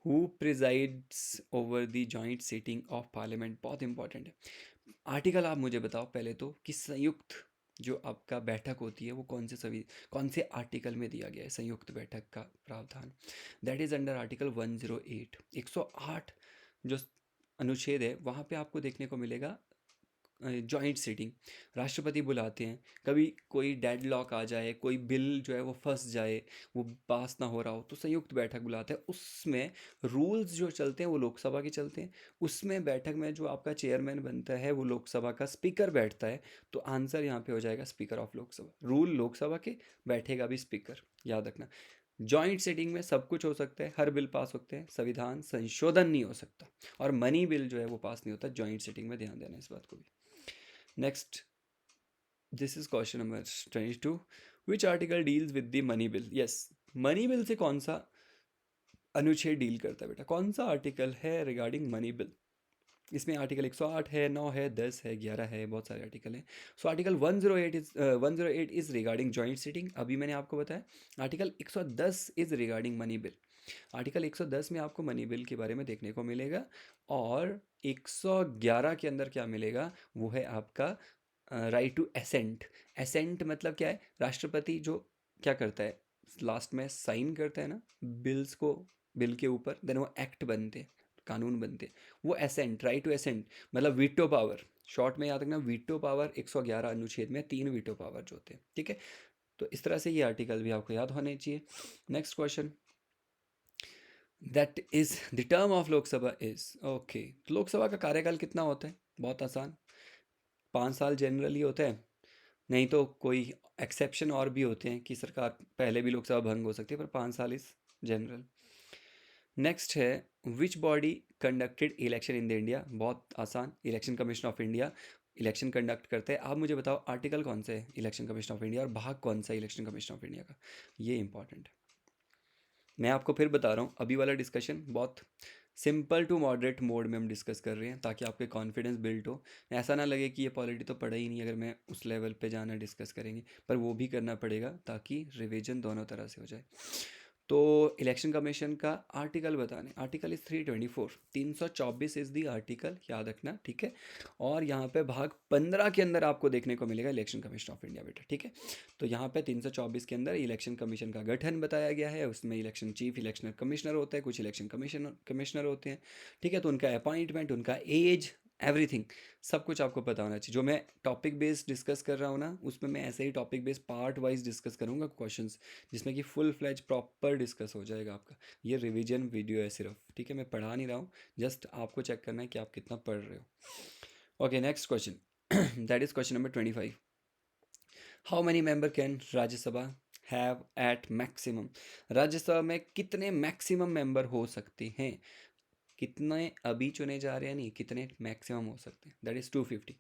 Who presides over the joint sitting of parliament, बहुत इंपॉर्टेंट है। आर्टिकल आप मुझे बताओ पहले तो कि संयुक्त जो आपका बैठक होती है वो कौन से आर्टिकल में दिया गया है संयुक्त बैठक का प्रावधान? That is under article 108। 108 जो अनुच्छेद है वहाँ पे आपको देखने को मिलेगा जॉइंट सीटिंग। राष्ट्रपति बुलाते हैं, कभी कोई डेडलॉक आ जाए, कोई बिल जो है वो फंस जाए, वो पास ना हो रहा हो, तो संयुक्त बैठक बुलाते हैं। उसमें रूल्स जो चलते हैं वो लोकसभा के चलते हैं। उसमें बैठक में जो आपका चेयरमैन बनता है वो लोकसभा का स्पीकर बैठता है। तो आंसर यहाँ पे हो जाएगा speaker of Lok Sabha. Rule Lok Sabha के, बैठेगा भी स्पीकर, याद रखना। जॉइंट सीटिंग में सब कुछ हो सकता है, हर बिल पास होते हैं, संविधान संशोधन नहीं हो सकता, और मनी बिल जो है वो पास नहीं होता जॉइंट सीटिंग में, ध्यान देना इस बात को भी। Next, this is question number 22, which article deals with the money bill. Yes, money bill से कौन सा अनुच्छेद डील करता है बेटा, कौन सा आर्टिकल है रिगार्डिंग मनी बिल? इसमें आर्टिकल 108 है, 9 है, 10 है, 11 है, बहुत सारे आर्टिकल हैं। So article 108 is regarding joint sitting, अभी मैंने आपको बताया। Article 110 is regarding money bill. Article 110 में आपको मनी बिल के बारे में देखने को मिलेगा, और 111 के अंदर क्या मिलेगा, वो है आपका राइट टू एसेंट। एसेंट मतलब क्या है? राष्ट्रपति जो क्या करता है, लास्ट में साइन करता है ना बिल्स को, बिल के ऊपर, देन वो एक्ट बनते हैं, कानून बनते हैं, वो एसेंट, राइट टू एसेंट, मतलब वीटो पावर। शॉर्ट में याद रखना, वीटो पावर 111 अनुच्छेद में 3 वीटो पावर जो होते हैं, ठीक है। तो इस तरह से ये आर्टिकल भी आपको याद होने चाहिए। Next question, that is the term of Lok Sabha is, okay, Lok Sabha का कार्यकाल कितना होता है? बहुत आसान, 5 साल जनरली होता है, नहीं तो कोई एक्सेप्शन और भी होते हैं कि सरकार पहले भी लोकसभा भंग हो सकती है, पर 5 साल इज जनरल। नेक्स्ट है, which body conducted election in the India. बहुत आसान, election commission of India election conduct करते हैं। आप मुझे बताओ आर्टिकल कौन सा है इलेक्शन कमीशन ऑफ इंडिया, और भाग कौन सा है इलेक्शन कमीशन ऑफ इंडिया का, ये इंपॉर्टेंट है। मैं आपको फिर बता रहा हूँ, अभी वाला डिस्कशन बहुत सिंपल टू मॉडरेट मोड में हम डिस्कस कर रहे हैं, ताकि आपके कॉन्फिडेंस बिल्ड हो। ऐसा ना लगे कि ये पॉलिटी तो पढ़ा ही नहीं, अगर मैं उस लेवल पे जाना डिस्कस करेंगे, पर वो भी करना पड़ेगा ताकि रिवीजन दोनों तरह से हो जाए। तो इलेक्शन कमीशन का आर्टिकल बताने, article is 324, 324 is the article, याद रखना, ठीक है। और यहाँ पे भाग 15 के अंदर आपको देखने को मिलेगा इलेक्शन कमीशन ऑफ इंडिया बेटा, ठीक है। तो यहाँ पे 324 के अंदर इलेक्शन कमीशन का गठन बताया गया है, उसमें इलेक्शन चीफ इलेक्शन कमिश्नर होता है, कुछ इलेक्शन कमिश्नर होते हैं, ठीक है। तो उनका अपॉइंटमेंट, उनका एज, एवरीथिंग, सब कुछ आपको पता होना चाहिए। जो मैं टॉपिक बेस्ड डिस्कस कर रहा हूँ ना, उसमें मैं ऐसे ही topic based part wise discuss करूँगा क्वेश्चंस, जिसमें कि फुल फ्लैज प्रॉपर डिस्कस हो जाएगा आपका। ये रिवीजन वीडियो है सिर्फ, ठीक है, मैं पढ़ा नहीं रहा हूँ, जस्ट आपको चेक करना है कि आप कितना पढ़ रहे हो। Okay, next question, that is question number 25। How many member can Rajya Sabha have at maximum? Rajya Sabha में कितने मैक्सिमम मेंबर हो सकते हैं? कितने अभी चुने जा रहे हैं, नहीं, कितने मैक्सिमम हो सकते हैं, दैट इज़ 250।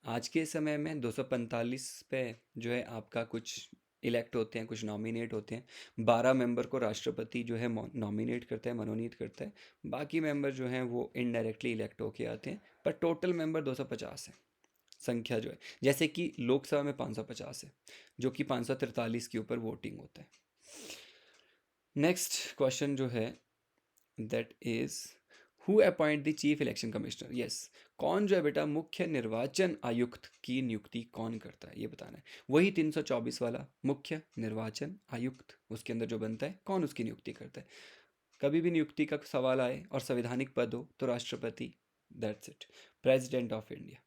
आज के समय में 245 पे जो है आपका कुछ इलेक्ट होते हैं, कुछ नॉमिनेट होते हैं। 12 मेंबर को राष्ट्रपति जो है नॉमिनेट करता है, मनोनीत करता है। बाकी मेंबर जो हैं वो इनडायरेक्टली इलेक्ट होके आते हैं, पर टोटल मेंबर 250 है संख्या जो है। जैसे कि लोकसभा में 550 है, जो कि 543 के ऊपर वोटिंग होता है। नेक्स्ट क्वेश्चन जो है that is who appoint the chief election commissioner? Yes, कौन जो है बेटा मुख्य निर्वाचन आयुक्त की नियुक्ति कौन करता है, ये बताना है। वही 324 वाला मुख्य निर्वाचन आयुक्त, उसके अंदर जो बनता है, कौन उसकी नियुक्ति करता है। कभी भी नियुक्ति का सवाल आए और संवैधानिक पद हो तो राष्ट्रपति, that's it, president of India,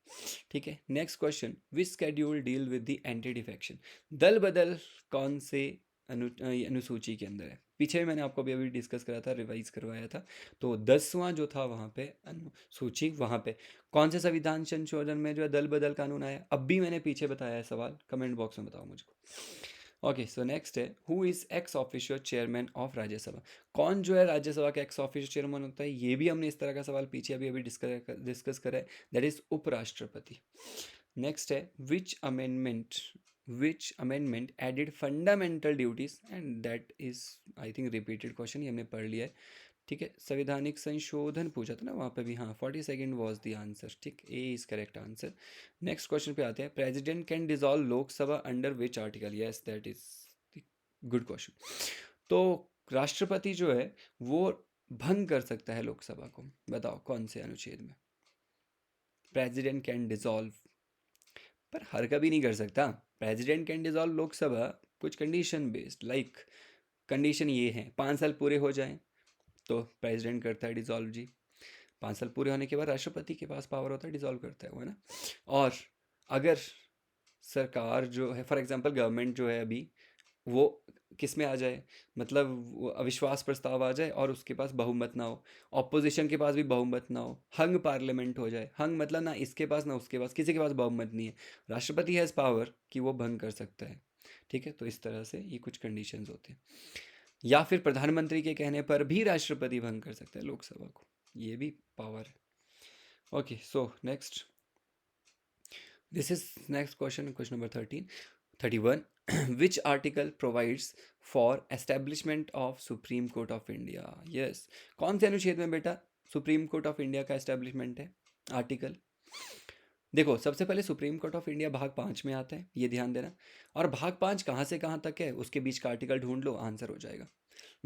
ठीक है। Next question, which schedule deal with the anti defection? दल बदल कौन से अनुसूची के अंदर है? पीछे भी मैंने आपको अभी डिस्कस करा था, रिवाइज करवाया था। तो 10वां जो था वहाँ पे अनुसूची, वहाँ पे कौन से संविधान संशोधन में जो है दल बदल कानून आया? अब भी मैंने पीछे बताया है, सवाल कमेंट बॉक्स में बताओ मुझको। ओके, सो नेक्स्ट है, who is ex officio chairman of Rajya Sabha? कौन जो है राज्यसभा का एक्स ऑफिशियो चेयरमैन होता है? ये भी हमने इस तरह का सवाल पीछे अभी डिस्कस करा है, दैट इज उपराष्ट्रपति। नेक्स्ट है, विच amendment added fundamental duties? And that is I think repeated question, ये हमने पढ़ लिया है, ठीक है। संवैधानिक संशोधन पूछा था ना वहाँ पे भी, हाँ, 42 वॉज द आंसर, ठीक, A is correct answer. Next question पे आते हैं, president can dissolve Lok Sabha under which article? Yes, that is good question. तो राष्ट्रपति जो है वो भंग कर सकता है लोकसभा को, बताओ कौन से अनुच्छेद में? प्रेसिडेंट कैन डिसॉल्व, पर हर कभी नहीं कर सकता। प्रेसिडेंट कैन डिसॉल्व लोकसभा कुछ कंडीशन बेस्ड, लाइक कंडीशन ये है 5 साल पूरे हो जाएं तो प्रेसिडेंट करता है डिसॉल्व जी। 5 साल पूरे होने के बाद राष्ट्रपति के पास पावर होता है, डिसॉल्व करता है वो, है ना। और अगर सरकार जो है, फॉर एग्जांपल गवर्नमेंट जो है अभी, वो किस में आ जाए, मतलब वो अविश्वास प्रस्ताव आ जाए और उसके पास बहुमत ना हो, ऑपोजिशन के पास भी बहुमत ना हो, हंग पार्लियामेंट हो जाए। हंग मतलब ना इसके पास ना उसके पास, किसी के पास बहुमत नहीं है, राष्ट्रपति हैज़ पावर कि वो भंग कर सकता है, ठीक है। तो इस तरह से ये कुछ कंडीशंस होते हैं। या फिर प्रधानमंत्री के कहने पर भी राष्ट्रपति भंग कर सकता है लोकसभा को, ये भी पावर है। Okay, so next, this is next question, question number 31। Which article provides for establishment of Supreme Court of India? Yes, कौन से अनुच्छेद में बेटा सुप्रीम कोर्ट ऑफ इंडिया का एस्टेब्लिशमेंट है आर्टिकल? देखो, सबसे पहले सुप्रीम कोर्ट ऑफ इंडिया भाग 5 में आता है, ये ध्यान देना। और भाग 5 कहाँ से कहाँ तक है, उसके बीच का आर्टिकल ढूंढ लो, आंसर हो जाएगा।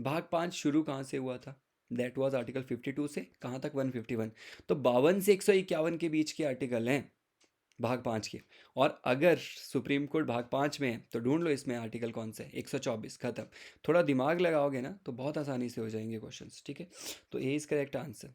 भाग 5 शुरू कहाँ से हुआ था? दैट वाज आर्टिकल 52 से कहाँ तक? 151। तो 52 से 151 के बीच के आर्टिकल हैं भाग 5 के। और अगर सुप्रीम कोर्ट भाग 5 में है तो ढूंढ लो इसमें आर्टिकल कौन सा है, 124, खत्म। थोड़ा दिमाग लगाओगे ना तो बहुत आसानी से हो जाएंगे क्वेश्चंस, ठीक है। तो ए इज करेक्ट आंसर।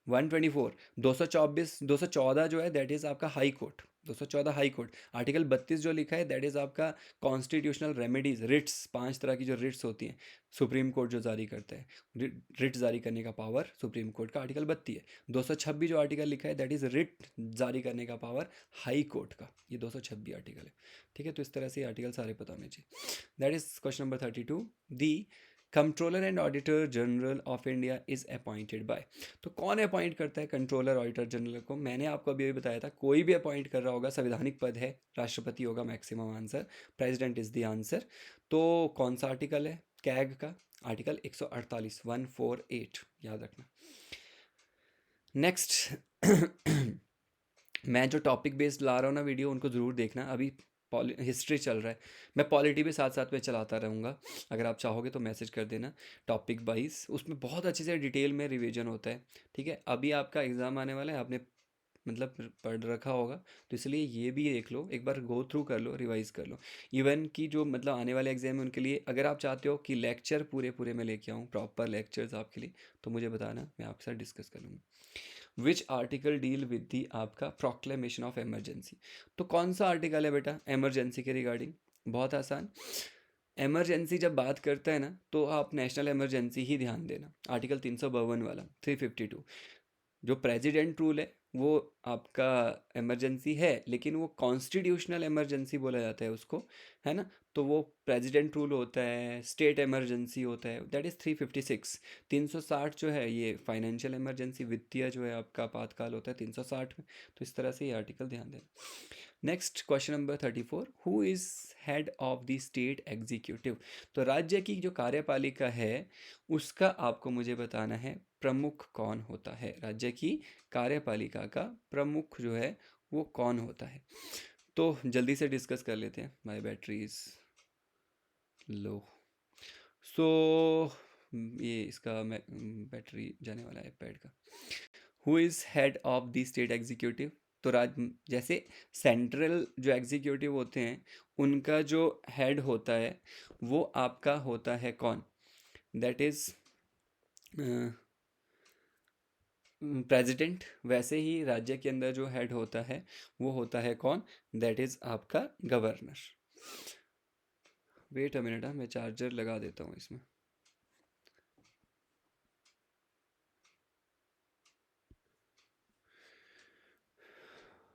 124, 224, 214 जो है दैट इज आपका high court, 214 high court. Article 32 जो लिखा है दैट इज आपका कॉन्स्टिट्यूशनल रेमेडीज, रिट्स, 5 तरह की जो रिट्स होती हैं सुप्रीम कोर्ट जो जारी करता है, रिट जारी करने का पावर सुप्रीम कोर्ट का आर्टिकल 32 है। 226 जो आर्टिकल लिखा है दैट इज रिट जारी करने का पावर हाई कोर्ट का, ये 226 आर्टिकल है, ठीक है। तो इस तरह से आर्टिकल सारे पता होने चाहिए। That is question number 32। The controller and auditor general of India is appointed by? तो कौन अपॉइंट करता है कंट्रोलर ऑडिटर जनरल को? मैंने आपको अभी बताया था, कोई भी अपॉइंट कर रहा होगा, संवैधानिक पद है, राष्ट्रपति होगा maximum answer, president is the answer. तो कौन सा आर्टिकल है कैग का? आर्टिकल 148, 148, याद रखना। नेक्स्ट मैं जो टॉपिक बेस्ड ला रहा हूँ ना वीडियो, उनको ज़रूर देखना। अभी हिस्ट्री चल रहा है, मैं पॉलिटी भी साथ साथ में चलाता रहूँगा, अगर आप चाहोगे तो मैसेज कर देना। टॉपिक वाइज उसमें बहुत अच्छे से डिटेल में रिवीजन होता है, ठीक है। अभी आपका एग्ज़ाम आने वाला है, आपने मतलब पढ़ रखा होगा, तो इसलिए ये भी देख लो, एक बार गो थ्रू कर लो, रिवाइज कर लो। इवन कि जो मतलब आने वाले एग्जाम है उनके लिए, अगर आप चाहते हो कि लेक्चर पूरे पूरे मैं लेके आऊँ, प्रॉपर लेक्चर्स आपके लिए, तो मुझे बताना, मैं आपके साथ डिस्कस कर लूँगा। Which article deal with the आपका प्रोक्लेमेशन ऑफ इमरजेंसी। तो कौन सा आर्टिकल है बेटा इमरजेंसी के रिगार्डिंग? बहुत आसान। इमरजेंसी जब बात करता है ना, तो आप नेशनल इमरजेंसी ही ध्यान देना, आर्टिकल 352 वाला, 352। जो प्रेसिडेंट रूल है वो आपका इमरजेंसी है, लेकिन वो कॉन्स्टिट्यूशनल इमरजेंसी बोला जाता है उसको, है ना। तो वो प्रेसिडेंट रूल होता है, स्टेट इमरजेंसी होता है, दैट इज़ 356। 360 जो है ये फाइनेंशियल इमरजेंसी, वित्तीय जो है आपका आपातकाल होता है 360 में। तो इस तरह से ये आर्टिकल ध्यान देना। Next question number 34, who is head of the state executive. तो राज्य की जो कार्यपालिका है उसका आपको मुझे बताना है प्रमुख कौन होता है। राज्य की कार्यपालिका का प्रमुख जो है वो कौन होता है। तो जल्दी से डिस्कस कर लेते हैं, माय बैटरी इज लो। सो ये इसका बैटरी जाने वाला है पैड का। Who is head of the state executive. तो जैसे सेंट्रल जो एग्जीक्यूटिव होते हैं उनका जो हेड होता है वो आपका होता है कौन, दैट इज़ प्रेसिडेंट। वैसे ही राज्य के अंदर जो हेड होता है वो होता है कौन, दैट इज़ आपका गवर्नर। वेट अ मिनट, मैं चार्जर लगा देता हूँ इसमें।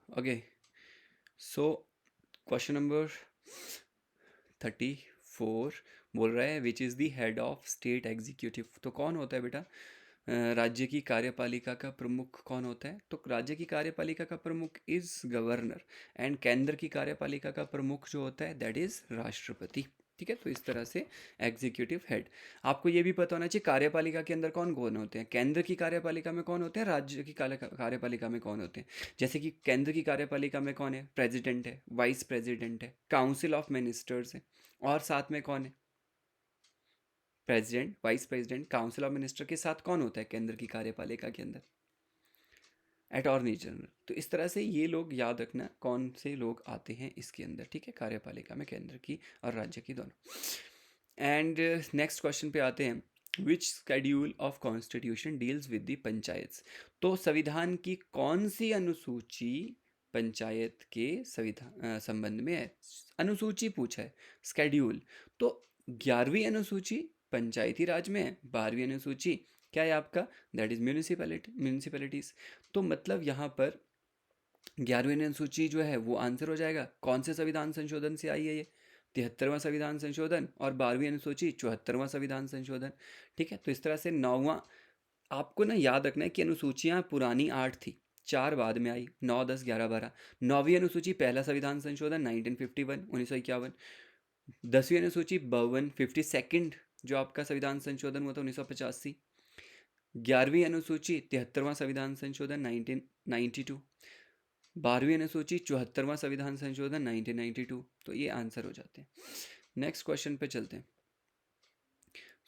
ओके, सो क्वेश्चन नंबर 34 बोल रहा है विच is the head of state executive. तो कौन होता है बेटा राज्य की कार्यपालिका का प्रमुख कौन होता है। तो राज्य की कार्यपालिका का प्रमुख इज़ गवर्नर, एंड केंद्र की कार्यपालिका का प्रमुख जो होता है दैट इज़ राष्ट्रपति, ठीक है। तो इस तरह से एग्जीक्यूटिव हेड। आपको ये भी पता होना चाहिए कार्यपालिका के अंदर कौन कौन होते हैं, केंद्र की कार्यपालिका में कौन होते हैं, राज्य की कार्यपालिका में कौन होते हैं। जैसे कि केंद्र की कार्यपालिका में कौन है, प्रेसिडेंट है, वाइस प्रेसिडेंट है, काउंसिल ऑफ मिनिस्टर्स है, और साथ में कौन है, president, vice president, council of minister के साथ कौन होता है केंद्र की कार्यपालिका के अंदर, अटॉर्नी जनरल। तो इस तरह से ये लोग याद रखना कौन से लोग आते हैं इसके अंदर, ठीक है, कार्यपालिका में केंद्र की और राज्य की दोनों। एंड नेक्स्ट क्वेश्चन पे आते हैं, which schedule of constitution deals with the panchayat. तो संविधान की कौन सी अनुसूची पंचायत के संविधान संबंध में है। अनुसूची पूछा है, स्केड्यूल। तो 11वीं अनुसूची पंचायती राज में है, 12वीं अनुसूची क्या है आपका, दैट इज म्यूनिसिपैलिटीज। तो मतलब यहाँ पर 11वीं अनुसूची जो है वो आंसर हो जाएगा, कौन से संविधान संशोधन से आई है ये, 73वां संविधान संशोधन, और 12वीं अनुसूची 74वां संविधान संशोधन, ठीक है। तो इस तरह से 9वां, आपको ना याद रखना है कि अनुसूचियाँ पुरानी 8 थी, 4 बाद में आई, 9, 10, 11, 12। 9वीं अनुसूची पहला संविधान संशोधन 1951, 1951। 10वीं अनुसूची 52, 52nd जो आपका संविधान संशोधन हुआ था 1985। 11वीं अनुसूची 73वां संविधान संशोधन 1992। 12वीं अनुसूची 74वां संविधान संशोधन 1992। तो ये आंसर हो जाते हैं। नेक्स्ट क्वेश्चन पे चलते हैं।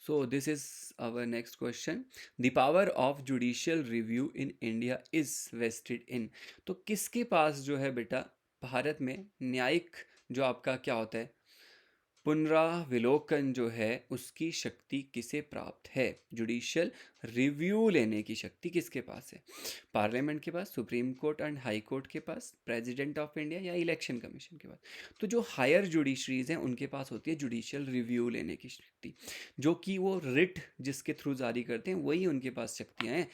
So this is our next question, the power of judicial review in India is vested in. तो किसके पास जो है बेटा भारत में न्यायिक जो आपका क्या होता है पुनराविलोकन जो है उसकी शक्ति किसे प्राप्त है। जुडिशियल रिव्यू लेने की शक्ति किसके पास है, पार्लियामेंट के पास, supreme court and high court के पास, प्रेसिडेंट ऑफ इंडिया, या इलेक्शन कमीशन के पास। तो जो हायर जुडिशरीज हैं उनके पास होती है जुडिशियल रिव्यू लेने की शक्ति, जो कि वो रिट जिसके थ्रू जारी करते हैं वही उनके पास शक्तियाँ हैं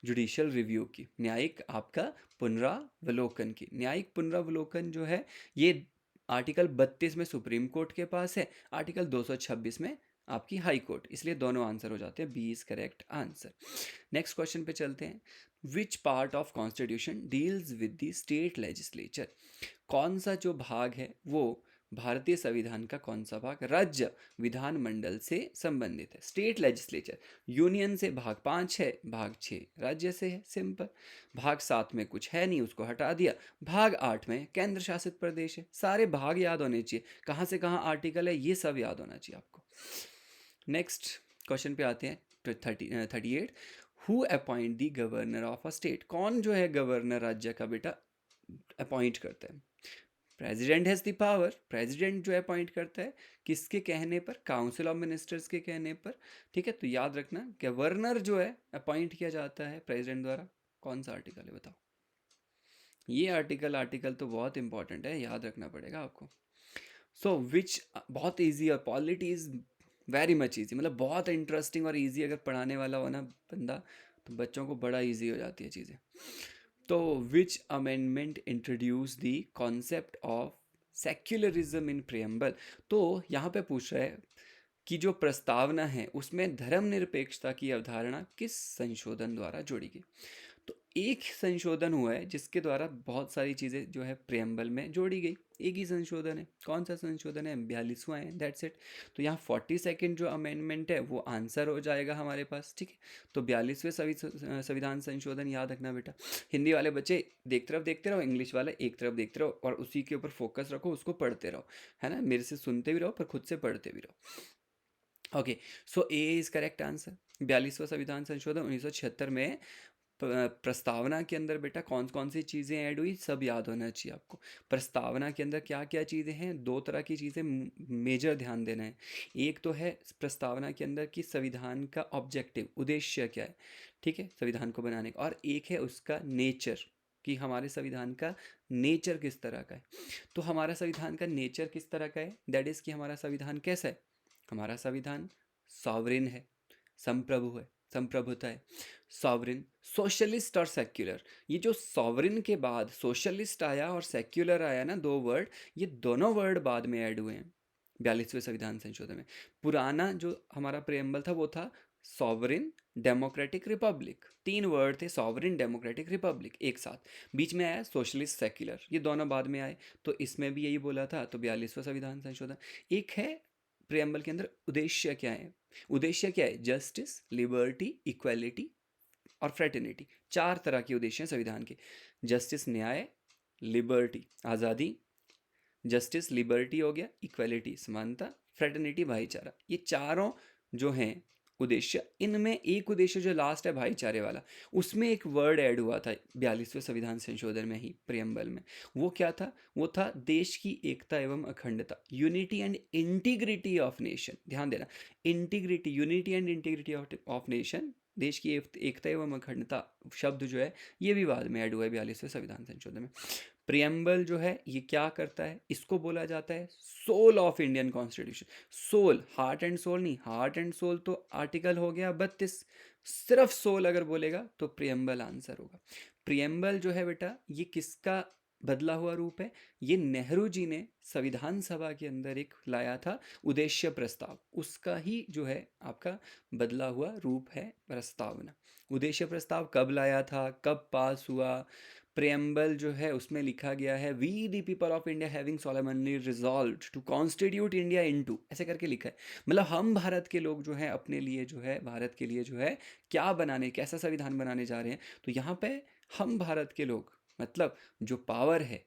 जुडिशियल रिव्यू की, न्यायिक आपका पुनरावलोकन की। न्यायिक पुनरावलोकन जो है ये आर्टिकल 32 में सुप्रीम कोर्ट के पास है, आर्टिकल 226 में आपकी हाई कोर्ट, इसलिए दोनों आंसर हो जाते हैं, B is correct answer. Next question पे चलते हैं, which part of constitution deals with the state legislature. कौन सा जो भाग है वो भारतीय संविधान का कौन सा भाग राज्य विधानमंडल से संबंधित है? स्टेट लेजिस्लेचर, यूनियन से भाग 5 है, भाग 6 राज्य से है, सिंपल। भाग 7 में कुछ है नहीं, उसको हटा दिया। भाग 8 में केंद्र शासित प्रदेश है। सारे भाग याद होने चाहिए, कहाँ से कहाँ आर्टिकल है ये सब याद होना चाहिए आपको। नेक्स्ट क्वेश्चन पे आते हैं, 38। Who appoint the governor of a state? कौन जो है गवर्नर राज्य का बेटा अपॉइंट करता है? President has the power, president जो है अपॉइंट करता है, किसके कहने पर? काउंसिल ऑफ मिनिस्टर्स के कहने पर, ठीक है। तो याद रखना गवर्नर जो है अपॉइंट किया जाता है प्रेसिडेंट द्वारा। कौन सा आर्टिकल है बताओ? ये आर्टिकल तो बहुत इंपॉर्टेंट है, याद रखना पड़ेगा आपको। सो विच, बहुत ईजी, और polity is very much easy, मतलब बहुत इंटरेस्टिंग और ईजी अगर पढ़ाने वाला हो ना बंदा, तो बच्चों को बड़ा ईजी हो जाती है चीज़ें। तो विच amendment introduce the concept of secularism in preamble? तो यहाँ पे पूछ रहा है कि जो प्रस्तावना है उसमें धर्मनिरपेक्षता की अवधारणा किस संशोधन द्वारा जोड़ी गई? तो एक संशोधन हुआ है जिसके द्वारा बहुत सारी चीज़ें जो है प्रियम्बल में जोड़ी गई। एक ही संशोधन है। कौन सा संशोधन है? 42वां है, दैट्स इट। तो यहाँ 42nd जो अमेंडमेंट है वो आंसर हो जाएगा हमारे पास, ठीक है। तो 42वें संविधान संशोधन याद रखना बेटा। हिंदी वाले बच्चे एक तरफ देखते रहो, इंग्लिश वाले एक तरफ देखते रहो, और उसी के ऊपर फोकस रखो, उसको पढ़ते रहो, है ना। मेरे से सुनते भी रहो पर खुद से पढ़ते भी रहो। Okay, so A is correct answer. 42वां संविधान संशोधन 1976 में प्रस्तावना के अंदर बेटा कौन कौन सी चीज़ें ऐड हुई सब याद होना चाहिए आपको। प्रस्तावना के अंदर क्या क्या चीज़ें हैं? दो तरह की चीज़ें मेजर ध्यान देना है। एक तो है प्रस्तावना के अंदर कि संविधान का ऑब्जेक्टिव, उद्देश्य क्या है, ठीक है, संविधान को बनाने का। और एक है उसका नेचर, कि हमारे संविधान का नेचर किस तरह का है। तो हमारा संविधान का नेचर किस तरह का है? दैट इज़ कि हमारा संविधान कैसा है? हमारा संविधान सॉवरिन है, संप्रभु है, संप्रभुता है। सॉवरिन, सोशलिस्ट और सेक्युलर। ये जो सॉवरिन के बाद सोशलिस्ट आया और सेक्युलर आया ना, दो वर्ड, ये दोनों वर्ड बाद में ऐड हुए हैं 42वें संविधान संशोधन में। पुराना जो हमारा प्रेम्बल था वो था सॉवरिन, डेमोक्रेटिक, रिपब्लिक। 3 वर्ड थे, सॉवरिन, डेमोक्रेटिक, रिपब्लिक एक साथ। बीच में आया सोशलिस्ट, सेक्युलर, ये दोनों बाद में आए। तो इसमें भी यही बोला था। तो 42वां संविधान संशोधन। एक है प्रेम्बल के अंदर उद्देश्य क्या है? उद्देश्य क्या है? जस्टिस, लिबर्टी, इक्वालिटी और फ्रेटर्निटी। 4 तरह के उद्देश्य हैं संविधान के। जस्टिस न्याय, लिबर्टी आज़ादी, जस्टिस लिबर्टी हो गया, इक्वालिटी समानता, फ्रेटर्निटी भाईचारा। ये चारों जो हैं उद्देश्य, इनमें एक उद्देश्य जो लास्ट है भाईचारे वाला, उसमें एक वर्ड ऐड हुआ था 42वें संविधान संशोधन में ही, प्रियम्बल में। वो क्या था? वो था देश की एकता एवं अखंडता, unity and integrity of nation. ध्यान देना, integrity, unity and integrity of nation, देश की एकता एवं अखंडता शब्द जो है ये भी बाद में ऐड हुआ है 42वें संविधान संशोधन में। प्रियम्बल जो है ये क्या करता है? इसको बोला जाता है soul of Indian constitution. Soul, heart and soul नहीं, हार्ट एंड सोल तो आर्टिकल हो गया 32। सिर्फ सोल अगर बोलेगा तो प्रियम्बल आंसर होगा। प्रियम्बल जो है बेटा ये किसका बदला हुआ रूप है? ये नेहरू जी ने संविधान सभा के अंदर एक लाया था उद्देश्य प्रस्ताव, उसका ही जो है आपका बदला हुआ रूप है प्रस्तावना। उद्देश्य प्रस्ताव कब लाया था, कब पास हुआ? प्रेम्बल जो है उसमें लिखा गया है we the people of India having solemnly resolved to constitute India into, ऐसे करके लिखा है। मतलब हम भारत के लोग जो है अपने लिए जो है, भारत के लिए जो है क्या बनाने, कैसा संविधान बनाने जा रहे हैं। तो यहाँ पे हम भारत के लोग, मतलब जो पावर है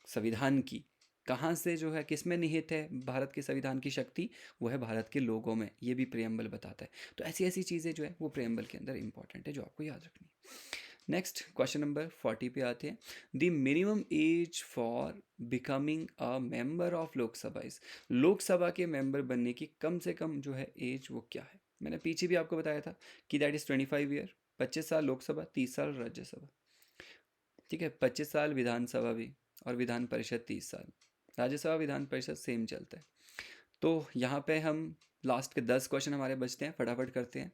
संविधान की, कहाँ से जो है, किस में निहित है भारत के संविधान की शक्ति? वो है भारत के लोगों में। ये भी प्रेम्बल बताता है। तो ऐसी ऐसी चीज़ें जो है वो प्रेम्बल के अंदर इंपॉर्टेंट है, जो आपको याद रखनी है। नेक्स्ट क्वेश्चन नंबर 40 पे आते हैं। The minimum as for becoming a member of Lok Sabha is, Lok Sabha के मेंबर बनने की कम से कम जो है एज वो क्या है? मैंने पीछे भी आपको बताया था कि दैट इज़ 25 ईयर। 25 साल लोकसभा, 30 साल राज्यसभा, ठीक है। 25 साल विधानसभा भी, और विधान परिषद 30 साल। राज्यसभा विधान परिषद सेम चलता है। तो यहाँ पे हम लास्ट के 10 क्वेश्चन हमारे बचते हैं, फटाफट करते हैं।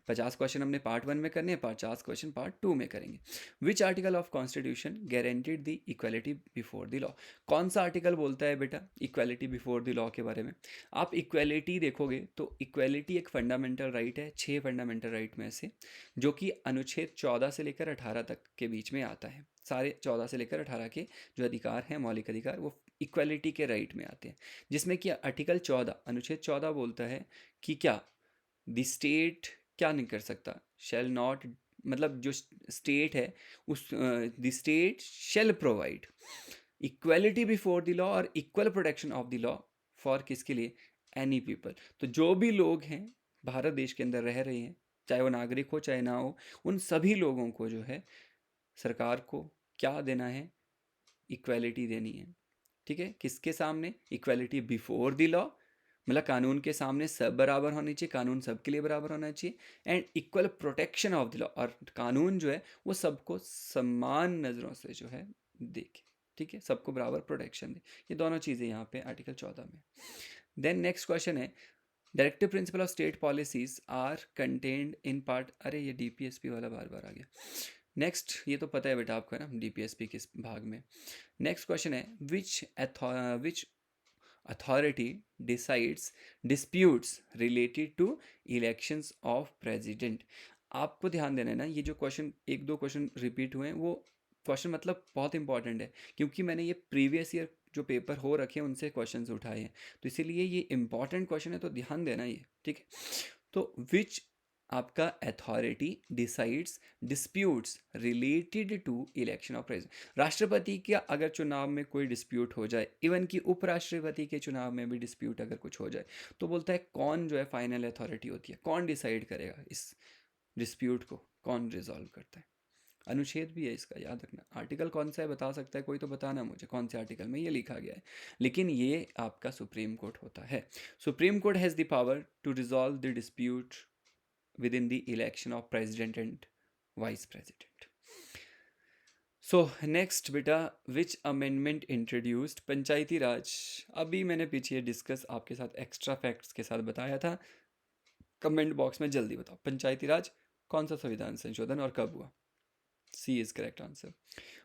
50 क्वेश्चन हमने पार्ट 1 में करने हैं, 50 क्वेश्चन पार्ट 2 में करेंगे। Which article of constitution guaranteed the equality before the law? कौन सा आर्टिकल बोलता है बेटा इक्वालिटी बिफोर द लॉ के बारे में? आप इक्वालिटी देखोगे तो इक्वालिटी एक फंडामेंटल राइट है, 6 फंडामेंटल राइट में से, जो कि अनुच्छेद 14 से लेकर 18 तक के बीच में आता है। सारे 14 से लेकर 18 के जो अधिकार हैं, मौलिक अधिकार, वो इक्वलिटी के राइट में आते हैं, जिसमें कि आर्टिकल 14 अनुच्छेद 14 बोलता है कि क्या द स्टेट क्या नहीं कर सकता, शैल नॉट, मतलब जो स्टेट है उस the state shall provide equality before the law और equal protection of the law for किसके लिए, एनी पीपल। तो जो भी लोग हैं भारत देश के अंदर रह रहे हैं, चाहे वो नागरिक हो चाहे ना हो, उन सभी लोगों को जो है सरकार को क्या देना है, इक्वलिटी देनी है। ठीक है, किसके सामने, इक्वलिटी बिफोर द लॉ, मतलब कानून के सामने सब बराबर होनी चाहिए, कानून सबके लिए बराबर होना चाहिए, and equal protection of the law, और कानून जो है वो सबको समान नज़रों से जो है देखे। ठीक है, सबको बराबर प्रोटेक्शन दे। ये दोनों चीज़ें यहाँ पे आर्टिकल 14 में। देन नेक्स्ट क्वेश्चन है, directive principle of state policies are contained in part, अरे ये डीपीएसपी वाला बार बार आ गया। नेक्स्ट, ये तो पता है बेटा आपको है ना, डीपीएसपी किस भाग में। नेक्स्ट क्वेश्चन है, which authority decides disputes related to elections of president. आपको ध्यान देना है ना, ये जो क्वेश्चन एक दो क्वेश्चन रिपीट हुए हैं, वो क्वेश्चन मतलब बहुत इंपॉर्टेंट है, क्योंकि मैंने ये प्रीवियस ईयर जो पेपर हो रखे हैं उनसे क्वेश्चंस उठाए हैं, तो इसीलिए ये इंपॉर्टेंट क्वेश्चन है, तो ध्यान देना ये। ठीक है, तो विच आपका authority decides disputes related to election of president. राष्ट्रपति का अगर चुनाव में कोई डिस्प्यूट हो जाए, इवन कि उपराष्ट्रपति के चुनाव में भी डिस्प्यूट अगर कुछ हो जाए, तो बोलता है कौन जो है फाइनल अथॉरिटी होती है, कौन डिसाइड करेगा इस डिस्प्यूट को, कौन रिजॉल्व करता है। अनुच्छेद भी है इसका, याद रखना। आर्टिकल कौन सा है बता सकता है कोई, तो बताना मुझे कौन से आर्टिकल में ये लिखा गया है, लेकिन ये आपका सुप्रीम कोर्ट होता है। Supreme court has the power to resolve the dispute within the election of president and vice president. So next बेटा, which amendment introduced पंचायती राज। अभी मैंने पीछे डिस्कस आपके साथ एक्स्ट्रा फैक्ट्स के साथ बताया था, कमेंट बॉक्स में जल्दी बताओ पंचायती राज कौन सा संविधान संशोधन और कब हुआ। C is correct answer.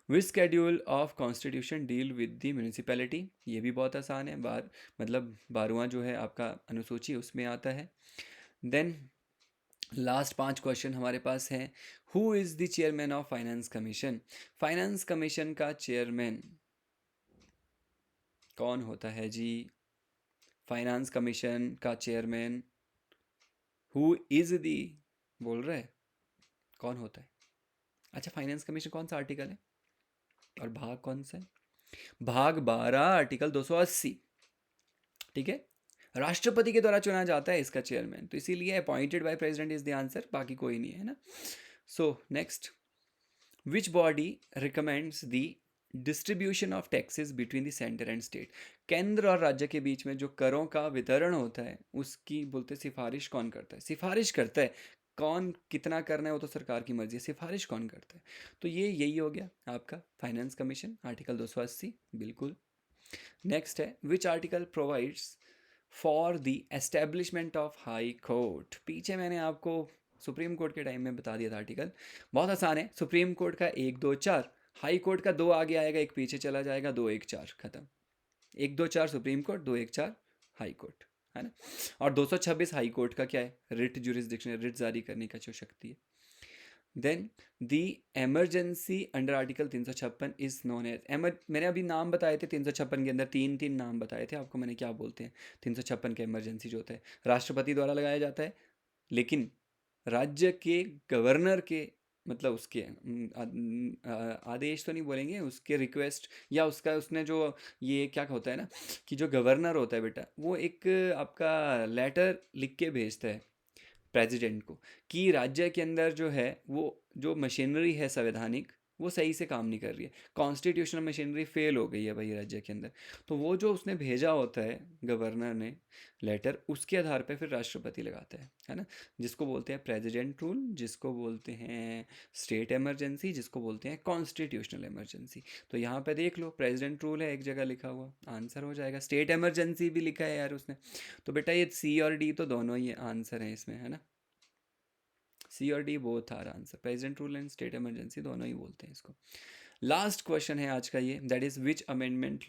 Which schedule of constitution deal with the municipality, ये भी बहुत आसान है, मतलब 12वां जो है आपका अनुसूची उसमें आता है। देन लास्ट 5 क्वेश्चन हमारे पास हैं। Who is the chairman of finance commission, finance commission का चेयरमैन कौन होता है जी, फाइनेंस कमीशन का चेयरमैन हु इज़ दी बोल रहे हैं, कौन होता है। अच्छा, फाइनेंस कमीशन कौन सा आर्टिकल है और भाग कौन सा है, भाग 12 आर्टिकल 280। ठीक है, राष्ट्रपति के द्वारा चुना जाता है इसका चेयरमैन, तो इसीलिए appointed by president is the answer, बाकी कोई नहीं है ना। So next, which body recommends the distribution of taxes between the centre and state, केंद्र और राज्य के बीच में जो करों का वितरण होता है उसकी बोलते सिफारिश कौन करता है, सिफारिश करता है, कौन कितना करना है वो तो सरकार की मर्जी है, सिफारिश कौन करता है। तो ये यही हो गया आपका फाइनेंस कमीशन, आर्टिकल 280 बिल्कुल। नेक्स्ट है, which article provides for the establishment of high court, पीछे मैंने आपको सुप्रीम कोर्ट के टाइम में बता दिया था आर्टिकल, बहुत आसान है। सुप्रीम कोर्ट का 1 2 4, हाई कोर्ट का 2 आगे आएगा 1 पीछे चला जाएगा, 2 1 4 खत्म। 1 2 4 सुप्रीम कोर्ट, 2 1 4 हाई कोर्ट, है ना। और 226 हाई कोर्ट का क्या है, रिट जुरिस्डिक्शन, रिट जारी करने का जो शक्ति है। Then the emergency under article 356 is known as मैंने अभी नाम बताए थे 356 के अंदर, तीन नाम बताए थे आपको मैंने, क्या बोलते हैं 356 के एमरजेंसी जो होता है राष्ट्रपति द्वारा लगाया जाता है, लेकिन राज्य के गवर्नर के मतलब उसके आदेश तो नहीं बोलेंगे, उसके रिक्वेस्ट या उसका उसने जो ये क्या होता है ना, कि जो गवर्नर होता है बेटा वो एक आपका लेटर लिख के भेजता है प्रेसिडेंट को, कि राज्य के अंदर जो है वो जो मशीनरी है संवैधानिक वो सही से काम नहीं कर रही है, कॉन्स्टिट्यूशनल मशीनरी फेल हो गई है भाई राज्य के अंदर। तो वो जो उसने भेजा होता है गवर्नर ने लेटर, उसके आधार पे फिर राष्ट्रपति लगाता है ना, जिसको बोलते हैं प्रेसिडेंट रूल, जिसको बोलते हैं स्टेट इमरजेंसी, जिसको बोलते हैं कॉन्स्टिट्यूशनल इमरजेंसी। तो यहाँ पे देख लो प्रेसिडेंट रूल है एक जगह लिखा हुआ, आंसर हो जाएगा। स्टेट इमरजेंसी भी लिखा है यार उसने, तो बेटा ये सी और डी तो दोनों ही आंसर हैं इसमें, है ना। सी और D both are answer, president rule and state emergency दोनों ही बोलते हैं इसको। लास्ट क्वेश्चन है आज का ये, that is which amendment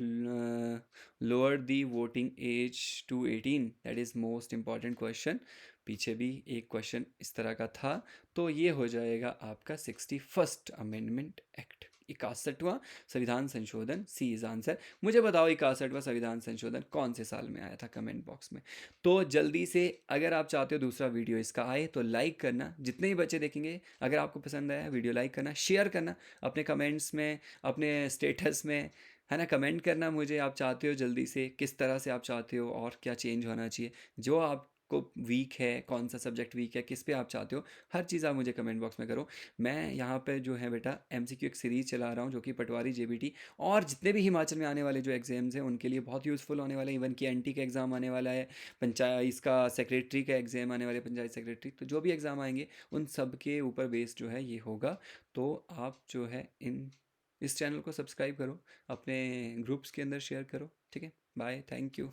lower the voting age to 18, that is most important question. पीछे भी एक क्वेश्चन इस तरह का था, तो ये हो जाएगा आपका 61st अमेंडमेंट एक्ट। 61वां संविधान संशोधन, सी इज आंसर। मुझे बताओ 61वां संविधान संशोधन कौन से साल में आया था, कमेंट बॉक्स में। तो जल्दी से, अगर आप चाहते हो दूसरा वीडियो इसका आए तो लाइक करना, जितने ही बच्चे देखेंगे अगर आपको पसंद आया वीडियो लाइक करना, शेयर करना अपने कमेंट्स में, अपने स्टेटस में, है ना। कमेंट करना मुझे आप चाहते हो जल्दी से, किस तरह से आप चाहते हो और क्या चेंज होना चाहिए, जो आपको वीक है, कौन सा सब्जेक्ट वीक है, किस पे आप चाहते हो, हर चीज़ आप मुझे कमेंट बॉक्स में करो। मैं यहाँ पे जो है बेटा एमसीक्यू एक सीरीज़ चला रहा हूँ जो कि पटवारी जेबीटी और जितने भी हिमाचल में आने वाले जो एग्ज़ाम्स हैं उनके लिए बहुत यूज़फुल होने वाले हैं। इवन कि एनटी का एग्ज़ाम आने वाला है, पंचायत इसका सेक्रेटरी का एग्ज़ाम आने वाले, पंचायत सेक्रेटरी, तो जो भी एग्ज़ाम आएंगे उन सब के ऊपर बेस जो है ये होगा। तो आप जो है इस चैनल को सब्सक्राइब करो, अपने ग्रुप्स के अंदर शेयर करो, ठीक है। Bye, thank you.